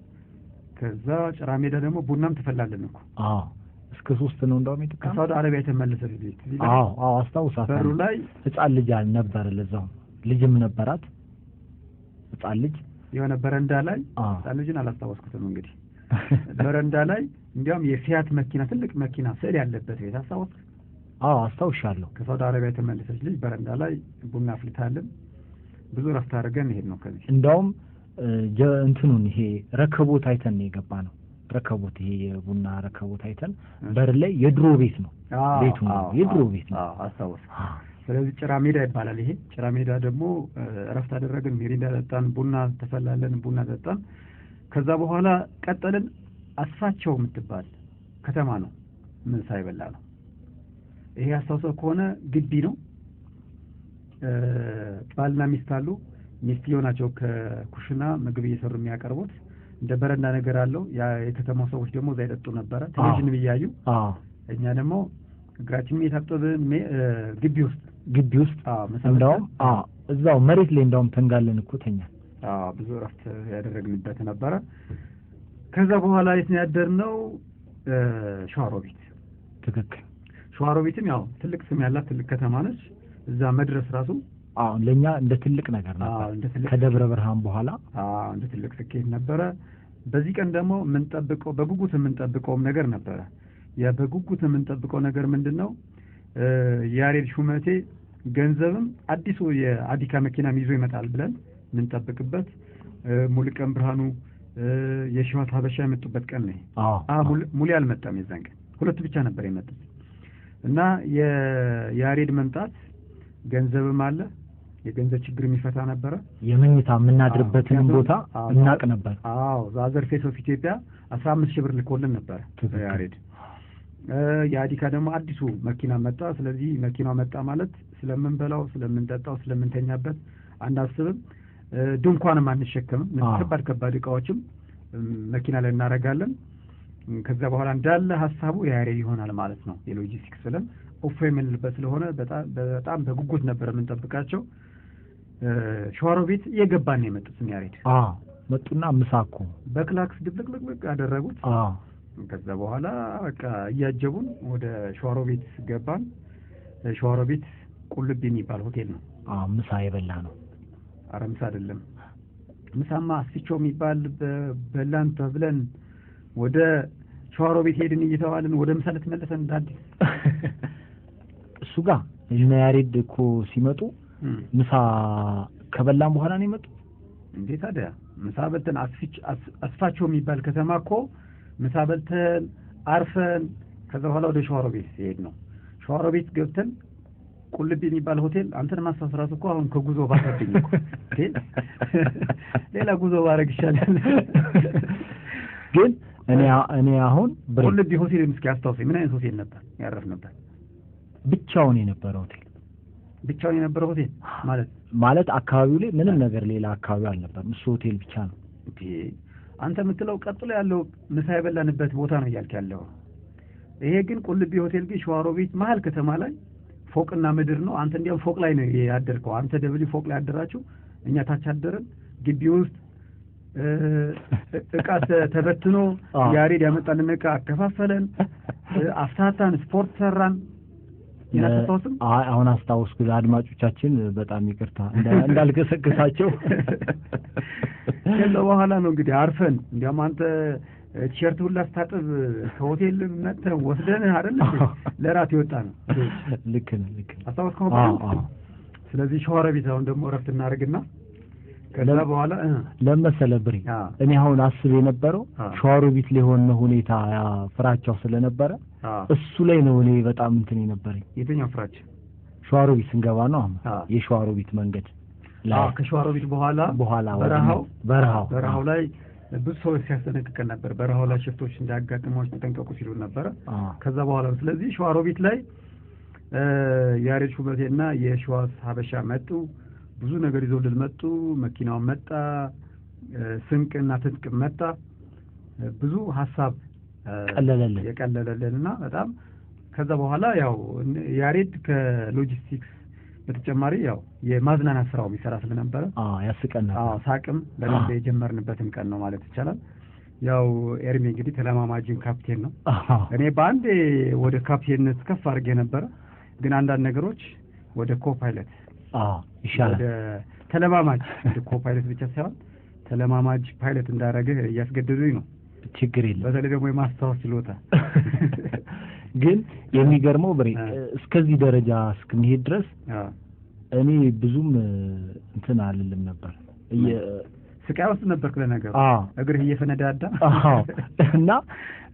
ከዛ ጭራ ሜዳ ደግሞ ቡናም ትፈላለን እኮ እስከ 3 ነው እንደውም ከሳውዲ አረቢያ የተመለሰ ልጅ። አስታውሳለሁ። በሩ ላይ ህፃን ልጅ ነበር። ለዛው ልጅም ነበራት ህፃን ልጅ የሆነ በረንዳ ላይ። ህፃን ልጅን አላስታወስኩትም እንግዲህ በረንዳ ላይ እንዲያውም የፊያት መኪና ትልቅ መኪና ስዕል ያለበት ቤት አስታወስክ? አስታውሻለሁ። ከሳውዲ አረቢያ የተመለሰች ልጅ በረንዳ ላይ ቡና አፍልታልን ብዙ ረፍት አድርገን ሄድ ነው። ከዚህ እንደውም እንትኑን ይሄ ረከቦት አይተን ነው የገባ ነው። ረከቦት ይሄ የቡና ረከቦት አይተን በር ላይ የድሮ ቤት ነው ቤቱ ነው የድሮ ቤት ነው አስታውስ። ስለዚህ ጭራ ሜዳ ይባላል። ይሄ ጭራ ሜዳ ደግሞ ረፍት አደረግን፣ ሚሪንዳ ጠጣን፣ ቡና ተፈላለን፣ ቡና ጠጣን። ከዛ በኋላ ቀጠልን። አስፋቸው የምትባል ከተማ ነው ምሳ ይበላ ነው። ይሄ አስታውሰው ከሆነ ግቢ ነው። ባልና ሚስት አሉ። ሚስትየው ናቸው ከኩሽና ምግብ እየሰሩ የሚያቀርቡት። እንደ በረንዳ ነገር አለው። የከተማው ሰዎች ደግሞ እዛ ይጠጡ ነበረ ቴሌቪዥን እያዩ። እኛ ደግሞ እግራችን የታጠብን ግቢ ውስጥ እንደውም እዛው መሬት ላይ እንደውም ተንጋለን እኮ ተኛ። ብዙ እረፍት ያደረግንበት ነበረ። ከዛ በኋላ የት ነው ያደርነው? ሸዋሮቢት። ትክክል። ሸዋሮቢትም ያው ትልቅ ስም ያላት ትልቅ ከተማ ነች። እዛ መድረስ ራሱ ለኛ እንደ ትልቅ ነገር ነበር። ከደብረ ብርሃን በኋላ እንደ ትልቅ ስኬት ነበረ። በዚህ ቀን ደግሞ የምንጠብቀው በጉጉት የምንጠብቀውም ነገር ነበረ። በጉጉት የምንጠብቀው ነገር ምንድነው? ያሬድ ሹመቴ ገንዘብም አዲሱ የአዲካ መኪናም ይዞ ይመጣል ብለን የምንጠብቅበት፣ ሙሉቀን ብርሃኑ የሺዋት ሀበሻ የመጡበት ቀን ነው። ሙሉ አልመጣም። የዛን ቀን ሁለቱ ብቻ ነበር የመጡት እና የያሬድ መምጣት ገንዘብም አለ። የገንዘብ ችግር የሚፈታ ነበረ። የመኝታ የምናድርበትን ቦታ እናቅ ነበር። ዛዘር ፌስ ኦፍ ኢትዮጵያ 15,000 ብር ልኮልን ነበር ያሬድ። የአዲካ ደግሞ አዲሱ መኪና መጣ። ስለዚህ መኪናው መጣ ማለት ስለምንበላው፣ ስለምንጠጣው፣ ስለምንተኛበት አናስብም። ድንኳንም አንሸከምም። ከባድ እቃዎችም መኪና ላይ እናረጋለን። ከዛ በኋላ እንዳለ ሀሳቡ ያሬድ ይሆናል ማለት ነው። የሎጂስቲክስ ብለን ኦፍ የምንልበት ስለሆነ በጣም በጉጉት ነበር የምንጠብቃቸው። ሸዋሮቢት እየገባን ነው የመጡት ያሬድ። መጡና ምሳኮ በክላክስ ድብልቅልቅ ያደረጉት። ከዛ በኋላ በቃ እያጀቡን ወደ ሸዋሮቢት ገባን። ሸዋሮቢት ቁልቢ የሚባል ሆቴል ነው ምሳ የበላ ነው። አረ ምሳ አይደለም። ምሳማ አስፊቸው የሚባል በላን ተብለን ወደ ሸዋሮቢት ሄድን እየተባልን ወደ ምሳ ልትመለሰን እንዳዲስ እሱ ጋር እነ ያሬድ እኮ ሲመጡ ምሳ ከበላን በኋላ ነው የመጡት። እንዴ ታዲያ ምሳ በልተን አስፋቸው የሚባል ከተማ እኮ ምሳ በልተን አርፈን ከዛ በኋላ ወደ ሸዋሮቢት ሄድ ነው። ሸዋሮቢት ገብተን ቁልቢ የሚባል ሆቴል አንተን ማስተስራቱ እኮ አሁን ከጉዞ ባሰብኝ እኮ ሌላ ጉዞ ባረግ ይሻላል። ግን እኔ አሁን ቁልቢ ሆቴል እስኪ አስታውሰኝ፣ ምን አይነት ሆቴል ነበር ያረፍንበት? ብቻውን የነበረ ሆቴል። ብቻውን የነበረ ሆቴል ማለት አካባቢው ላይ ምንም ነገር ሌላ አካባቢ አልነበረም። እሱ ሆቴል ብቻ ነው። አንተ የምትለው ቀጥሎ ያለው ምሳ የበላንበት ቦታ ነው እያልክ ያለው። ይሄ ግን ቁልቢ ሆቴል ግን ሸዋሮቢት መሀል ከተማ ላይ ፎቅና ምድር ነው። አንተ እንዲያው ፎቅ ላይ ነው ያደርከው። አንተ ደብሊ ፎቅ ላይ ያደራችሁ፣ እኛ ታች አደረን። ግቢ ውስጥ እቃ ተበትኖ ያሬድ ያመጣልን እቃ አከፋፈለን፣ አፍታታን፣ ስፖርት ሰራን። ያስተውስም አሁን አስታውስኩ። አድማጮቻችን በጣም ይቅርታ እንዳልገሰግሳቸው። ከዛ በኋላ ነው እንግዲህ አርፈን እንዲያውም አንተ ቲሸርት ሁላ ስታጥብ ከሆቴል መጥተን ወስደን አይደል ለራት ይወጣ ነው። ልክ ነው። አስታውስከው? ስለዚህ ሸዋሮቢት አሁን ደግሞ እረፍት እናደርግና ከዛ በኋላ ለመሰለብሪ እኔ አሁን አስብ የነበረው ሸዋሮቢት ላይ ሆነ ሁኔታ ፍራቻው ስለነበረ እሱ ላይ ነው እኔ በጣም እንትን የነበረኝ። የትኛው ፍራቻ? ሸዋሮቢት ስንገባ ነው የሸዋሮቢት መንገድ ላይ ከሸዋሮቢት በኋላ በረሃው ላይ ብዙ ሰዎች ሲያስጠነቅቀን ነበር። በረሃው ላይ ሽፍቶች እንዳያጋጥሟችሁ ተጠንቀቁ ሲሉ ነበር። ከዛ በኋላ ስለዚህ ሸዋሮቢት ላይ ያሬድ ሹመቴና የሺዋት ሀበሻ መጡ። ብዙ ነገር ይዘውልን መጡ። መኪናው መጣ፣ ስንቅና ትጥቅ መጣ። ብዙ ሀሳብ የቀለለልንና በጣም ከዛ በኋላ ያው ያሬድ ከሎጂስቲክስ በተጨማሪ ያው የማዝናናት ስራው የሚሰራ ስለነበረ ያስቀና ሳቅም በደንብ የጀመርንበትም ቀን ነው ማለት ይቻላል። ያው ኤርሚ እንግዲህ ተለማማጅን ካፕቴን ነው። እኔ በአንዴ ወደ ካፕቴንነት ከፍ አድርጌ ነበረ፣ ግን አንዳንድ ነገሮች ወደ ኮፓይለት ይሻላል። ወደ ተለማማጅ ወደ ኮፓይለት ብቻ ሳይሆን ተለማማጅ ፓይለት እንዳረገ እያስገደዱኝ ነው። ችግር የለም። በተለይ ደግሞ የማስታወስ ችሎታ ግን የሚገርመው ብሬ እስከዚህ ደረጃ እስከሚሄድ ድረስ እኔ ብዙም እንትን አልልም ነበር። ስቃይ ውስጥ ነበርክ ለነገሩ እግርህ እየፈነዳዳ እና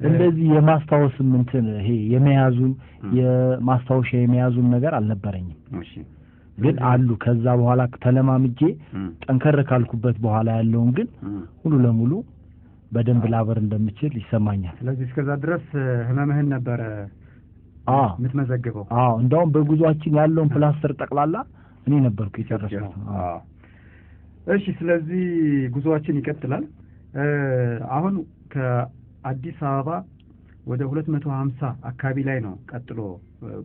እንደዚህ የማስታወስም እንትን ይሄ የመያዙን የማስታወሻ የመያዙን ነገር አልነበረኝም። እሺ ግን አሉ ከዛ በኋላ ተለማምጄ ጠንከር ካልኩበት በኋላ ያለውን ግን ሙሉ ለሙሉ በደንብ ላበር እንደምችል ይሰማኛል። ስለዚህ እስከዛ ድረስ ህመምህን ነበር የምትመዘግበው? እንደውም በጉዟችን ያለውን ፕላስተር ጠቅላላ እኔ ነበርኩ የጨረስኩት። እሺ ስለዚህ ጉዟችን ይቀጥላል። አሁን ከአዲስ አበባ ወደ 250 አካባቢ ላይ ነው ቀጥሎ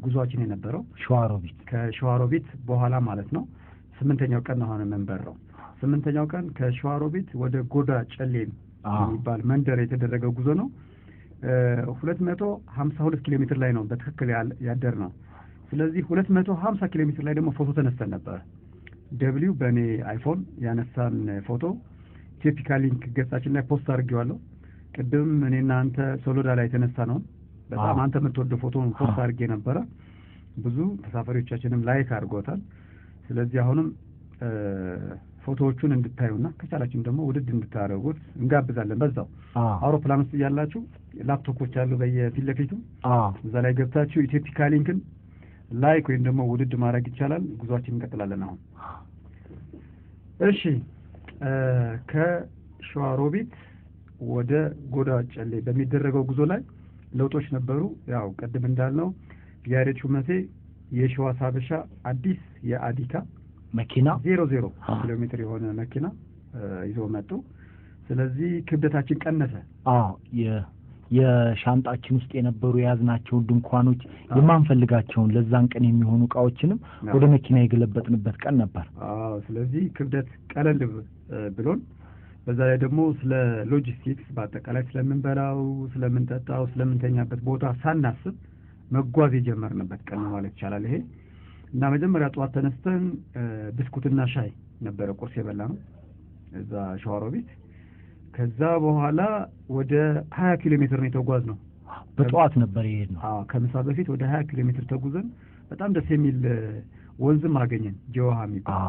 ጉዟችን የነበረው ሸዋሮቢት። ከሸዋሮቢት በኋላ ማለት ነው 8ኛው ቀን ነው አሁን የምንበረው። 8ኛው ቀን ከሸዋሮቢት ወደ ጎዳ ጨሌ የሚባል መንደር የተደረገው ጉዞ ነው። 252 ኪሎ ሜትር ላይ ነው በትክክል ያደር ነው። ስለዚህ 250 ኪሎ ሜትር ላይ ደግሞ ፎቶ ተነስተን ነበር። ደብሊው በእኔ አይፎን ያነሳን ፎቶ ኢትዮፒካ ሊንክ ገጻችን ላይ ፖስት አድርጌዋለሁ። ቅድም እኔና አንተ ሶሎዳ ላይ የተነሳ ነው። በጣም አንተ የምትወደው ፎቶን ፖስት አድርጌ ነበረ። ብዙ ተሳፋሪዎቻችንም ላይክ አድርጎታል። ስለዚህ አሁንም ፎቶዎቹን እንድታዩና ከቻላችሁም ደግሞ ውድድ እንድታደርጉት እንጋብዛለን። በዛው አውሮፕላን ውስጥ ያላችሁ ላፕቶፖች አሉ በየፊት ለፊቱ እዛ ላይ ገብታችሁ ኢትዮፒካ ሊንክን ላይክ ወይም ደግሞ ውድድ ማድረግ ይቻላል። ጉዟችን እንቀጥላለን አሁን። እሺ ከሸዋሮቢት ወደ ጎዳ ጨሌ በሚደረገው ጉዞ ላይ ለውጦች ነበሩ። ያው ቀድም እንዳልነው ያሬድ ሹመቴ የሸዋስ ሀበሻ አዲስ የአዲካ መኪና 00 ኪሎ ሜትር የሆነ መኪና ይዞ መጡ። ስለዚህ ክብደታችን ቀነሰ። የሻንጣችን ውስጥ የነበሩ የያዝናቸው ድንኳኖች የማንፈልጋቸውን ለዛን ቀን የሚሆኑ እቃዎችንም ወደ መኪና የገለበጥንበት ቀን ነበር። ስለዚህ ክብደት ቀለል ብሎን በዛ ላይ ደግሞ ስለ ሎጂስቲክስ በአጠቃላይ ስለምንበላው፣ ስለምንጠጣው፣ ስለምንተኛበት ቦታ ሳናስብ መጓዝ የጀመርንበት ቀን ነው ማለት ይቻላል ይሄ። እና መጀመሪያ ጠዋት ተነስተን ብስኩትና ሻይ ነበረ ቁርስ የበላነው እዛ ሸዋሮቢት። ከዛ በኋላ ወደ 20 ኪሎ ሜትር ነው የተጓዝነው። በጠዋት ነበር የሄድነው። ከምሳ በፊት ወደ 20 ኪሎ ሜትር ተጉዘን በጣም ደስ የሚል ወንዝም አገኘን። ጀዋሃ የሚባል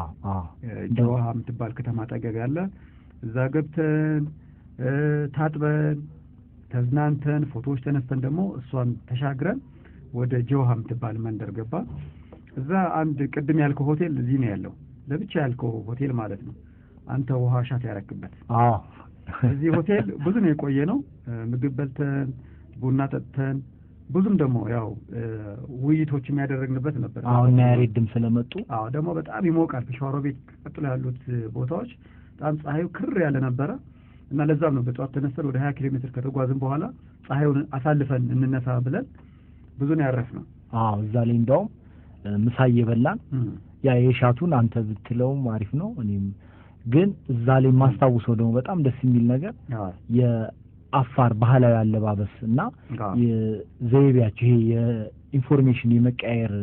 ጀዋሃ የምትባል ከተማ አጠገብ ያለ እዛ ገብተን ታጥበን ተዝናንተን ፎቶዎች ተነስተን ደግሞ እሷን ተሻግረን ወደ ጀዋሃ የምትባል መንደር ገባ። እዛ አንድ ቅድም ያልከው ሆቴል እዚህ ነው ያለው። ለብቻ ያልከው ሆቴል ማለት ነው። አንተ ውሃ ሻት ያረክበት። እዚህ ሆቴል ብዙ ነው የቆየ ነው። ምግብ በልተን ቡና ጠጥተን ብዙም ደግሞ ያው ውይይቶች የሚያደርግንበት ነበር። እና ያሬድም ስለመጡ ደግሞ በጣም ይሞቃል። ከሸዋሮቢት ቀጥሎ ያሉት ቦታዎች በጣም ፀሐዩ ክር ያለ ነበረ እና ለዛም ነው በጠዋት ተነስተን ወደ 20 ኪሎ ሜትር ከተጓዝን በኋላ ፀሐዩን አሳልፈን እንነሳ ብለን ብዙ ነው ያረፍነው። እዛ ላይ እንደውም ምሳ እየበላን ያ የሻቱን አንተ ብትለውም አሪፍ ነው። እኔም ግን እዛ ላይ ማስታውሰው ደግሞ በጣም ደስ የሚል ነገር የአፋር ባህላዊ አለባበስ እና የዘይቤያቸው ይሄ የኢንፎርሜሽን የመቀያየር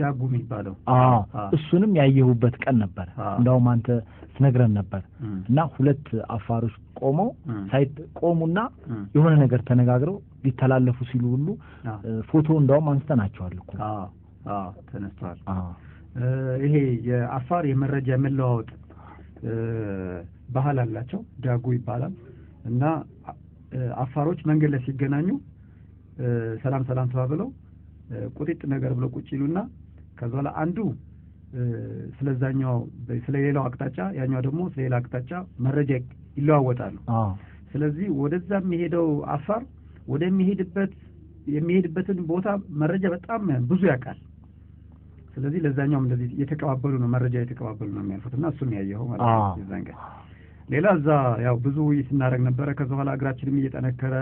ዳጉ የሚባለው እሱንም ያየሁበት ቀን ነበር። እንደውም አንተ ትነግረን ነበር እና ሁለት አፋሮች ቆመው ቆሙና የሆነ ነገር ተነጋግረው ሊተላለፉ ሲሉ ሁሉ ፎቶ እንደውም አንስተናቸዋል እኮ። ተነስተዋል። ይሄ የአፋር የመረጃ መለዋወጥ ባህል አላቸው። ዳጉ ይባላል እና አፋሮች መንገድ ላይ ሲገናኙ ሰላም ተባብለው ቁጢጥ ነገር ብለው ቁጭ ይሉና ከዛ በኋላ አንዱ ስለዛኛው ስለሌላው አቅጣጫ ያኛው ደግሞ ስለሌላ አቅጣጫ መረጃ ይለዋወጣሉ። ስለዚህ ወደዛ የሚሄደው አፋር የሚሄድበትን ቦታ መረጃ በጣም ብዙ ያውቃል። ስለዚህ ለዛኛውም እንደዚህ መረጃ የተቀባበሉ ነው የሚያልፉትና እሱን ያየኸው ማለት ነው የዛን ቀን። ሌላ እዛ ያው ብዙ ውይይት እናደርግ ነበረ። ከዛ በኋላ እግራችንም እየጠነከረ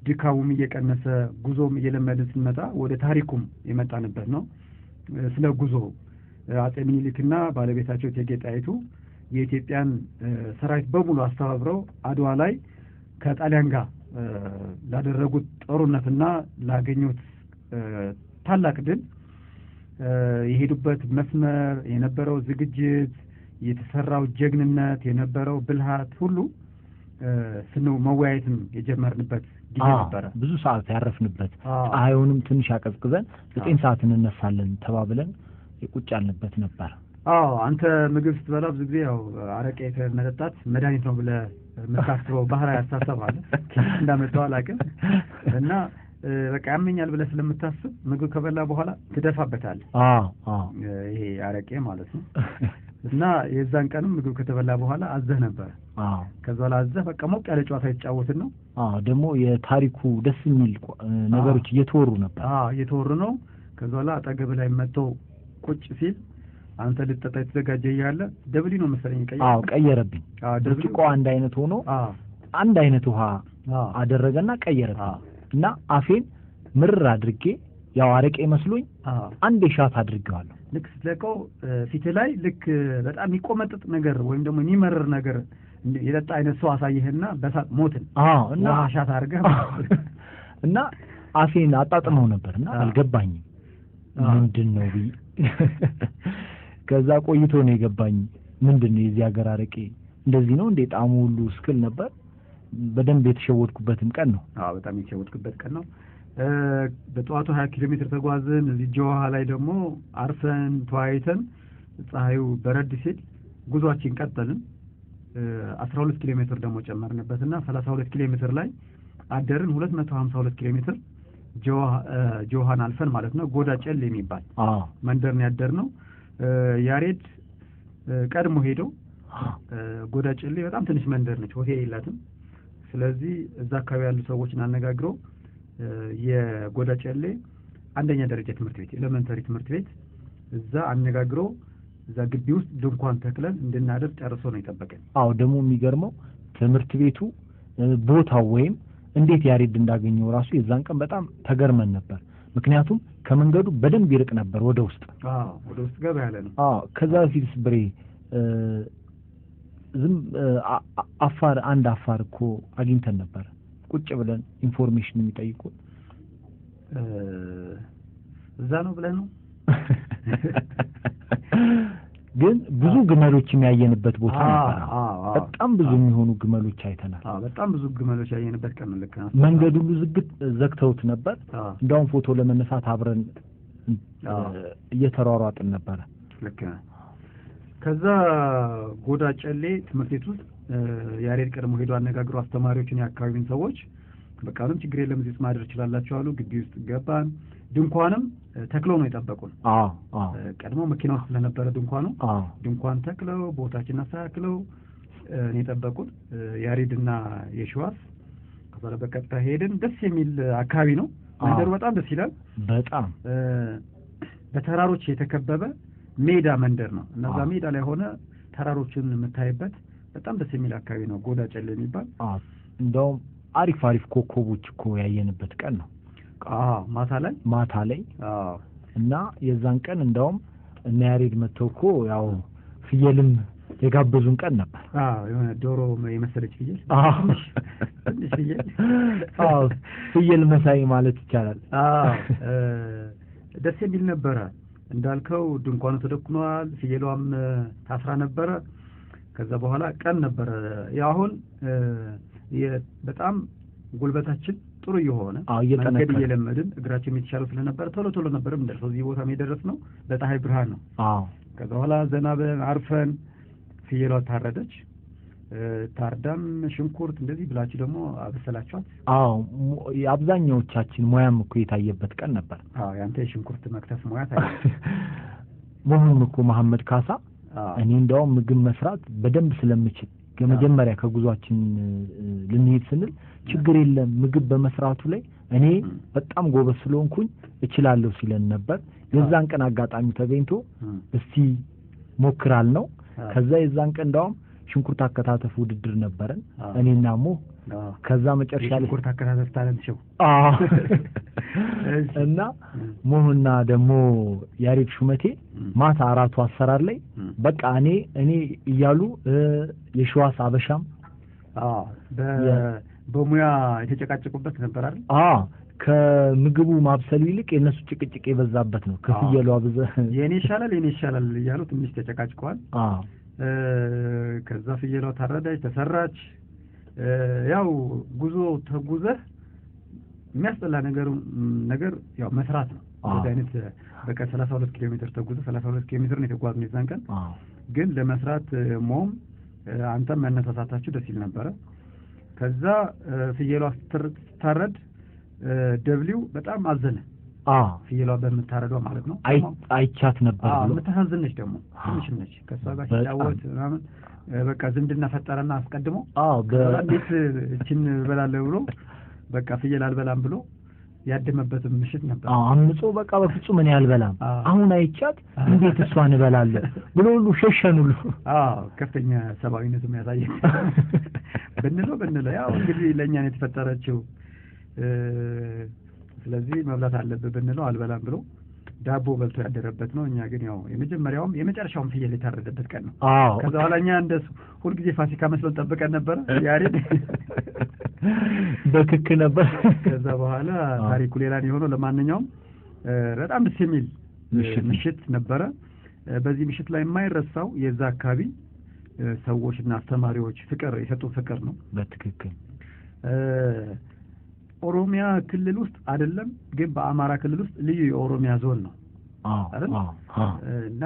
ድካሙም እየቀነሰ ጉዞም እየለመድን ስንመጣ ወደ ታሪኩም የመጣንበት ነው። ስለ ጉዞ አጼ ምኒልክና ባለቤታቸው እቴጌ ጣይቱ የኢትዮጵያን ሰራዊት በሙሉ አስተባብረው አድዋ ላይ ከጣሊያን ጋር ላደረጉት ጦርነትና ላገኙት ታላቅ ድል የሄዱበት መስመር የነበረው ዝግጅት፣ የተሰራው ጀግንነት፣ የነበረው ብልሃት ሁሉ መወያየትም የጀመርንበት ጊዜ ነበረ። ብዙ ሰዓት ያረፍንበት ፀሐዩንም ትንሽ አቀዝቅዘን 9 ሰዓት እንነሳለን ተባብለን የቁጭ ያልንበት ነበር። አንተ ምግብ ስትበላ ብዙ ጊዜ ያው አረቄ መጠጣት መድኃኒት ነው ብለህ የምታስበው ባህላዊ አስተሳሰብ አለ እንዳመጣው አላውቅም። እና በቃ ያመኛል ብለህ ስለምታስብ ምግብ ከበላ በኋላ ትደፋበታለህ። ይሄ አረቄ ማለት ነው። እና የዛን ቀንም ምግብ ከተበላ በኋላ አዘህ ነበር። ከዛ በኋላ አዘህ በቃ ሞቅ ያለ ጨዋታ የተጫወትን ነው። ደግሞ የታሪኩ ደስ የሚል ነገሮች እየተወሩ ነበር። እየተወሩ ነው። ከዛ በኋላ አጠገብ ላይ መጥቶ ቁጭ ሲል አንተ ልትጠጣ የተዘጋጀ እያለ ደብሊ ነው መሰለኝ ቀየረብኝ። ብርጭቆ አንድ አይነት ሆኖ አንድ አይነት ውሃ አደረገና ቀየረብኝ እና አፌን ምርር አድርጌ ያው አረቄ መስሎኝ አንድ ሻት አድርጌዋለሁ። ልክ ስትለቀው ፊት ላይ ልክ በጣም የሚቆመጥጥ ነገር ወይም ደግሞ የሚመርር ነገር የጠጣ አይነት ሰው አሳየህና በሳቅ ሞትን። እና ሻት አድርገህ እና አፌን አጣጥመው ነበርና አልገባኝም ምንድን ነው ብዬ ከዛ ቆይቶ ነው የገባኝ ምንድን ነው የዚህ ሀገር አረቄ እንደዚህ ነው እንዴ ጣዕሙ ሁሉ እስክል ነበር። በደንብ የተሸወድኩበትም ቀን ነው። በጣም የተሸወድኩበት ቀን ነው። በጠዋቱ 20 ኪሎ ሜትር ተጓዝን። እዚህ ጆሃ ላይ ደግሞ አርፈን ተወያይተን ፀሐዩ በረድ ሲል ጉዟችን ቀጠልን። 12 ኪሎ ሜትር ደግሞ ጨመርንበትና 32 ኪሎ ሜትር ላይ አደርን። 252 ኪሎ ሜትር ጆሃን አልፈን ማለት ነው ጎዳ ጨሌ የሚባል መንደር ነው ያደርነው። ያሬድ ቀድሞ ሄዶ ጎዳ ጨሌ በጣም ትንሽ መንደር ነች፣ ሆቴል የላትም። ስለዚህ እዛ አካባቢ ያሉ ሰዎችን አነጋግሮ የጎዳ ጨሌ አንደኛ ደረጃ ትምህርት ቤት ኤሌመንተሪ ትምህርት ቤት እዛ አነጋግሮ እዛ ግቢ ውስጥ ድንኳን ተክለን እንድናደር ጨርሶ ነው የጠበቀን። ደግሞ የሚገርመው ትምህርት ቤቱ ቦታው ወይም እንዴት ያሬድ እንዳገኘው ራሱ የዛን ቀን በጣም ተገርመን ነበር። ምክንያቱም ከመንገዱ በደንብ ይርቅ ነበር ወደ ውስጥ ገባ ያለ ነው። ከዛ በፊት ብሬ አፋር እኮ አግኝተን ነበር ቁጭ ብለን ኢንፎርሜሽን የሚጠይቁ እዛ ነው ብለን ነው ግን ብዙ ግመሎች የሚያየንበት ቦታ ነበር። በጣም ብዙ የሚሆኑ ግመሎች አይተናል። በጣም ብዙ ግመሎች ያየንበት ቀን ልክ ነው። መንገዱ ሁሉ ዘግተውት ነበር። እንደውም ፎቶ ለመነሳት አብረን እየተሯሯጥን ነበር። ልክ ነው። ከዛ ጎዳ ጨሌ ትምህርት ቤት ውስጥ ያሬድ ቀድሞ ሄዶ አነጋግሮ አስተማሪዎችን የአካባቢውን ሰዎች በቃ ምንም ችግር የለም እዚህ ማድረግ ይችላልላችሁ አሉ። ግቢ ውስጥ ገባን። ድንኳንም ተክለው ነው የጠበቁን። ቀድሞ መኪና ውስጥ ስለነበረ ድንኳን ተክለው ቦታችን አስተካክለው ነው የጠበቁን ያሬድና የሽዋስ። ከዛ በቀጥታ ሄድን። ደስ የሚል አካባቢ ነው። መንደሩ በጣም ደስ ይላል። በጣም በተራሮች የተከበበ ሜዳ መንደር ነው። እነዛ ሜዳ ላይ ሆነ ተራሮችን የምታይበት በጣም ደስ የሚል አካባቢ ነው ጎዳ ጨሌ የሚባል። እንደውም አሪፍ ኮከቦች እኮ ያየንበት ቀን ነው። ማታ ላይ እና የዛን ቀን እንደውም እነ ያሬድ መተው እኮ ያው ፍየልም የጋበዙን ቀን ነበር። የሆነ ዶሮ የመሰለች ፍየል ትንሽ ፍየል መሳይ ማለት ይቻላል። ደስ የሚል ነበረ። እንዳልከው ድንኳኑ ተደኩኗል። ፍየሏም ታስራ ነበረ። ከዛ በኋላ ቀን ነበረ። ያሁን በጣም ጉልበታችን ጥሩ የሆነ መንገድ እየለመድን እግራችን የተሻለ ስለነበረ ቶሎ ነበር እንደርሰው እዚህ ቦታ የደረስነው በፀሐይ ብርሃን ነው። ከዛ በኋላ ዘና ብለን አርፈን ፍየሏ ታረደች። ታርዳም ሽንኩርት እንደዚህ ብላችሁ ደግሞ አበሰላችኋት። አብዛኛዎቻችን ሙያም እኮ የታየበት ቀን ነበር። ያንተ የሽንኩርት መክተፍ ሙያ ታየ መሆኑን እኮ መሐመድ ካሳ እኔ እንደውም ምግብ መስራት በደንብ ስለምችል ከመጀመሪያ ከጉዟችን ልንሄድ ስንል ችግር የለም ምግብ በመስራቱ ላይ እኔ በጣም ጎበዝ ስለሆንኩኝ እችላለሁ ሲለን ነበር። የዛን ቀን አጋጣሚ ተገኝቶ እስቲ ሞክራል ነው። ከዛ የዛን ቀን እንደውም ሽንኩርት አከታተፍ ውድድር ነበረን እኔና ሞ። ከዛ መጨረሻ ላይ ሽንኩርት አከታተፍ ታለንት ሾው እና ሞህና ደግሞ ያሬድ ሹመቴ ማታ አራቱ አሰራር ላይ በቃ እኔ እያሉ የሽዋስ አበሻም በሙያ የተጨቃጨቁበት ነበር አይደል? ከምግቡ ማብሰሉ ይልቅ የነሱ ጭቅጭቅ የበዛበት ነው። ከፍየሏ የኔ ይሻላል እያሉ ትንሽ ተጨቃጭቀዋል። ከዛ ፍየሏ ታረዳች፣ ተሰራች። ያው ጉዞ ተጉዘህ የሚያስጠላ ነገር ያው መስራት ነው። እንደዚህ አይነት በቃ 32 ኪሎ ሜትር ተጉዘህ 32 ኪሎ ሜትር ነው የተጓዝነው የዛን ቀን። ግን ለመስራት ሞም አንተም መነሳሳታችሁ ደስ ይል ነበረ። ከዛ ፍየሏ ስትታረድ ደብሊው በጣም አዘነ። ፍየሏ በምታረዷ ማለት ነው። አይቻት ነበር ብሎ የምታሳዝነች ደግሞ ትንሽ ነች። ከሷ ጋር ሲጫወት ምናምን በቃ ዝምድና ፈጠረና አስቀድሞ እንዴት እችን እበላለሁ ብሎ በቃ ፍየል አልበላም ብሎ ያደመበትም ምሽት ነበር። አምጾ በቃ በፍጹም እኔ አልበላም አሁን አይቻት እንዴት እሷን እበላለሁ ብሎ ሁሉ ሸሸኑሉ። ከፍተኛ ሰብአዊነትም ያሳየ ብንለው ያው እንግዲህ ለእኛ ነው የተፈጠረችው። ስለዚህ መብላት አለብህ ብንለው አልበላም ብሎ ዳቦ በልቶ ያደረበት ነው። እኛ ግን ያው የመጀመሪያውም የመጨረሻውም ፍየል የታረደበት ቀን ነው። ከዛ በኋላ እኛ እንደሱ ሁልጊዜ ፋሲካ መስሎን ጠብቀን ነበር። ያሬድ በክክ ነበር። ከዛ በኋላ ታሪኩ ሌላ ነው የሆነው። ለማንኛውም በጣም ደስ የሚል ምሽት ነበረ። በዚህ ምሽት ላይ የማይረሳው የዛ አካባቢ ሰዎችና አስተማሪዎች ፍቅር የሰጡት ፍቅር ነው። በትክክል ኦሮሚያ ክልል ውስጥ አይደለም ግን በአማራ ክልል ውስጥ ልዩ የኦሮሚያ ዞን ነው አይደል? እና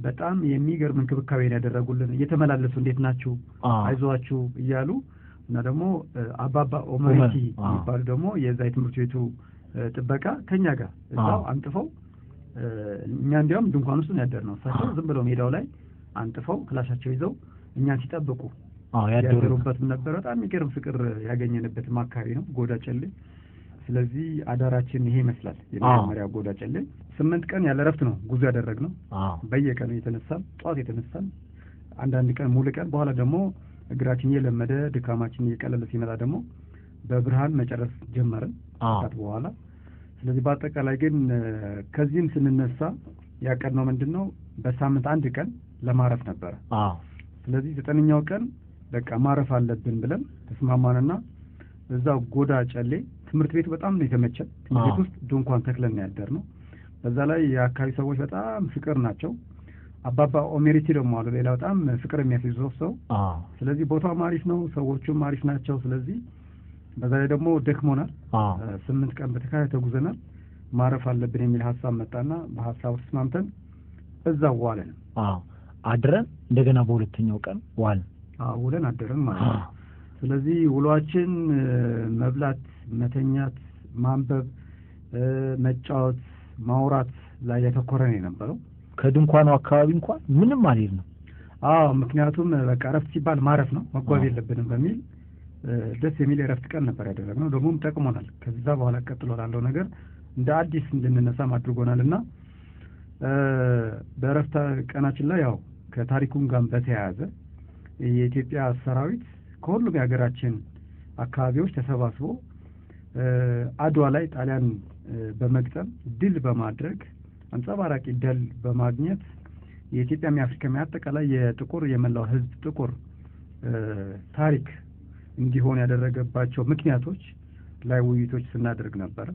በጣም የሚገርም እንክብካቤ ያደረጉልን እየተመላለሱ እንዴት ናችሁ አይዟችሁ እያሉ እና ደግሞ አባባ ኦመሪቲ የሚባሉ ደግሞ የዛ የትምህርት ቤቱ ጥበቃ ከኛ ጋር እዛው አንጥፈው እኛ እንዲያውም ድንኳን ውስጥ ነው ያደርነው። እሳቸው ዝም ብለው ሜዳው ላይ አንጥፈው ክላሻቸው ይዘው እኛን ሲጠብቁ ያደሩበት ነበር። በጣም የሚገርም ፍቅር ያገኘንበት አካባቢ ነው ጎዳ ጨሌ። ስለዚህ አዳራችን ይሄ ይመስላል። የመጀመሪያው ጎዳ ጨሌ 8 ቀን ያለ እረፍት ነው ጉዞ ያደረግነው። በየቀኑ የተነሳን ጠዋት የተነሳን አንዳንድ ቀን ሙሉ ቀን በኋላ ደግሞ እግራችን እየለመደ ድካማችን እየቀለለ ሲመጣ ደግሞ በብርሃን መጨረስ ጀመርን ከሰዓት በኋላ። ስለዚህ በአጠቃላይ ግን ከዚህም ስንነሳ ያቀድነው ምንድነው በሳምንት አንድ ቀን ለማረፍ ነበር። ስለዚህ 9ኛው ቀን በቃ ማረፍ አለብን ብለን ተስማማንና እዛው ጎዳ ጨሌ ትምህርት ቤቱ በጣም ነው የተመቸን። ትምህርት ቤት ውስጥ ድንኳን ተክለን ያደርነው። በዛ ላይ የአካባቢ ሰዎች በጣም ፍቅር ናቸው። አባባ ኦሜሪቲ ደግሞ አሉ ሌላ በጣም ፍቅር የሚያስይዙ ሰው። ስለዚህ ቦታው አሪፍ ነው፣ ሰዎቹም አሪፍ ናቸው። ስለዚህ በዛ ላይ ደግሞ ደክሞናል። 8 ቀን በተከታታይ ተጉዘናል። ማረፍ አለብን የሚል ሐሳብ መጣና በሐሳቡ ተስማምተን እዛው ዋለን። አድረን እንደገና በሁለተኛው ቀን ዋልን። ውለን አደረን ማለት ነው። ስለዚህ ውሏችን መብላት፣ መተኛት፣ ማንበብ፣ መጫወት፣ ማውራት ላይ ያተኮረ ነው የነበረው። ከድንኳኑ አካባቢ እንኳን ምንም አልሄድንም። ምክንያቱም በቃ እረፍት ሲባል ማረፍ ነው መጓዝ የለብንም በሚል ደስ የሚል የእረፍት ቀን ነበር ያደረግነው። ደግሞም ጠቅሞናል። ከዛ በኋላ ቀጥሎ ላለው ነገር እንደ አዲስ እንድንነሳም አድርጎናልና በእረፍት ቀናችን ላይ ያው ከታሪኩም ጋር በተያያዘ የኢትዮጵያ ሰራዊት ከሁሉም የሀገራችን አካባቢዎች ተሰባስቦ አድዋ ላይ ጣሊያን በመግጠም ድል በማድረግ አንጸባራቂ ድል በማግኘት የኢትዮጵያ የአፍሪካ አጠቃላይ የጥቁር የመላው ሕዝብ ጥቁር ታሪክ እንዲሆን ያደረገባቸው ምክንያቶች ላይ ውይይቶች ስናደርግ ነበር።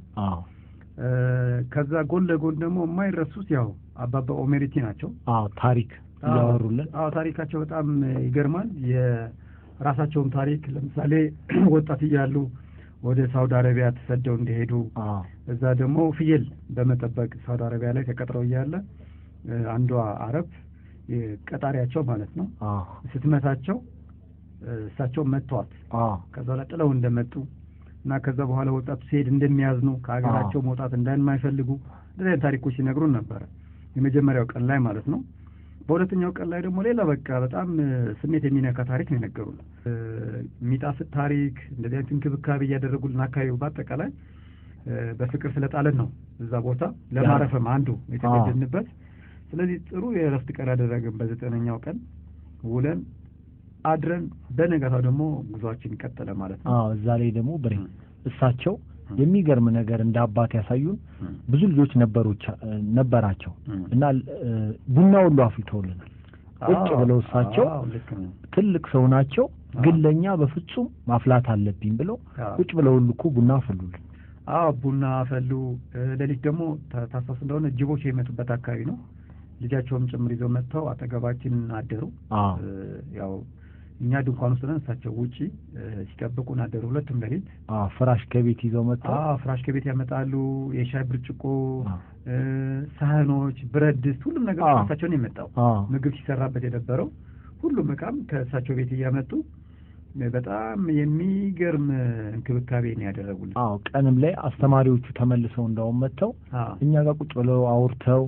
ከዛ ጎን ለጎን ደግሞ የማይረሱት ያው አባባ ኦሜሪቲ ናቸው። ታሪክ ያወሩልን። ታሪካቸው በጣም ይገርማል። የራሳቸውን ታሪክ ለምሳሌ ወጣት እያሉ ወደ ሳውዲ አረቢያ ተሰደው እንደሄዱ እዛ ደግሞ ፍየል በመጠበቅ ሳውዲ አረቢያ ላይ ተቀጥረው እያለ አንዷ አረብ ቀጣሪያቸው ማለት ነው ስትመታቸው እሳቸው መተዋት ከዛ ላይ ጥለው እንደመጡ እና ከዛ በኋላ ወጣቱ ሲሄድ እንደሚያዝኑ ከሀገራቸው መውጣት እንደማይፈልጉ እንደዚህ ታሪኮች ሲነግሩን ነበር የመጀመሪያው ቀን ላይ ማለት ነው። በሁለተኛው ቀን ላይ ደግሞ ሌላ በቃ በጣም ስሜት የሚነካ ታሪክ ነው የነገሩን። የሚጣፍጥ ታሪክ እንደዚህ አይነት እንክብካቤ እያደረጉልን አካባቢው በአጠቃላይ በፍቅር ስለጣለን ነው እዛ ቦታ ለማረፍም አንዱ የተገኘንበት። ስለዚህ ጥሩ የእረፍት ቀን ያደረግን በ9ኛው ቀን ውለን አድረን በነጋታው ደግሞ ጉዟችን ቀጠለ ማለት ነው። እዛ ላይ ደግሞ እሳቸው የሚገርም ነገር እንደ አባት ያሳዩን ብዙ ልጆች ነበራቸው እና ቡና ሁሉ አፍልተውልናል። ቁጭ ብለው እሳቸው ትልቅ ሰው ናቸው፣ ግን ለኛ በፍጹም ማፍላት አለብኝ ብለው ቁጭ ብለው ሁሉ እኮ ቡና አፈሉልን። ቡና አፈሉ። ሌሊት ደግሞ ታሳስ እንደሆነ ጅቦች የመጡበት አካባቢ ነው። ልጃቸውም ጭምር ይዘው መጥተው አጠገባችን አደሩ። ያው እኛ ድንኳን ውስጥ ነን፣ እሳቸው ውጪ ሲጠብቁን አደሩ። ሁለቱም ሌሊት ፍራሽ ከቤት ይዘው መጥተው ፍራሽ ከቤት ያመጣሉ። የሻይ ብርጭቆ፣ ሳህኖች፣ ብረት ድስት፣ ሁሉም ነገር ከእሳቸው ነው የመጣው። ምግብ ሲሰራበት የነበረው ሁሉም እቃም ከእሳቸው ቤት እያመጡ በጣም የሚገርም እንክብካቤ ነው ያደረጉልን። ቀንም ላይ አስተማሪዎቹ ተመልሰው እንዳውም መጥተው እኛ ጋር ቁጭ ብለው አውርተው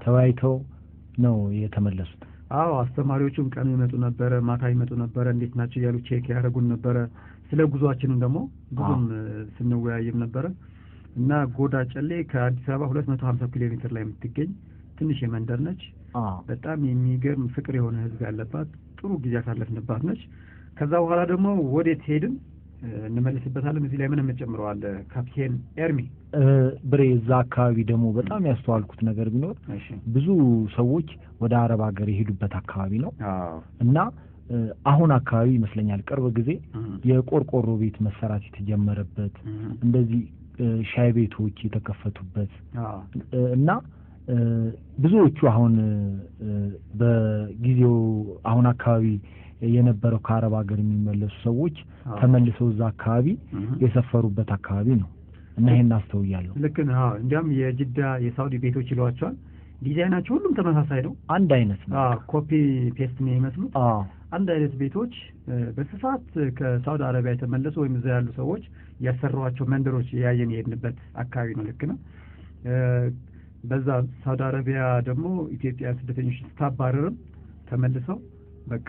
ተወያይተው ነው የተመለሱት። አስተማሪዎቹም ቀን ይመጡ ነበረ፣ ማታ ይመጡ ነበረ። እንዴት ናቸው እያሉ ቼክ ያደርጉን ነበረ። ስለ ጉዟችንም ደግሞ ብዙም ስንወያይም ነበረ እና ጎዳ ጨሌ ከአዲስ አበባ 250 ኪሎ ሜትር ላይ የምትገኝ ትንሽ የመንደር ነች። በጣም የሚገርም ፍቅር የሆነ ህዝብ ያለባት ጥሩ ጊዜ ያሳለፍንባት ነች። ከዛ በኋላ ደግሞ ወዴት ሄድን እንመለስበታለን። እዚህ ላይ ምንም ጨምረዋል ካፕቴን ኤርሚ ብሬ። እዛ አካባቢ ደግሞ በጣም ያስተዋልኩት ነገር ቢኖር ብዙ ሰዎች ወደ አረብ ሀገር የሄዱበት አካባቢ ነው እና አሁን አካባቢ ይመስለኛል ቅርብ ጊዜ የቆርቆሮ ቤት መሰራት የተጀመረበት እንደዚህ ሻይ ቤቶች የተከፈቱበት እና ብዙዎቹ አሁን በጊዜው አሁን አካባቢ የነበረው ከአረብ ሀገር የሚመለሱ ሰዎች ተመልሰው እዛ አካባቢ የሰፈሩበት አካባቢ ነው እና ይሄን አስተውያለሁ። ልክ ነው። እንዲያም የጅዳ የሳውዲ ቤቶች ይሏቸዋል። ዲዛይናቸው ሁሉም ተመሳሳይ ነው፣ አንድ አይነት ነው። ኮፒ ፔስት ነው የሚመስሉት። አንድ አይነት ቤቶች በስፋት ከሳውዲ አረቢያ የተመለሱ ወይም እዛ ያሉ ሰዎች ያሰሯቸው መንደሮች ያየን የሄድንበት አካባቢ ነው። ልክ ነው። በዛ ሳውዲ አረቢያ ደግሞ ኢትዮጵያ ስደተኞች ስታባረርም ተመልሰው በቃ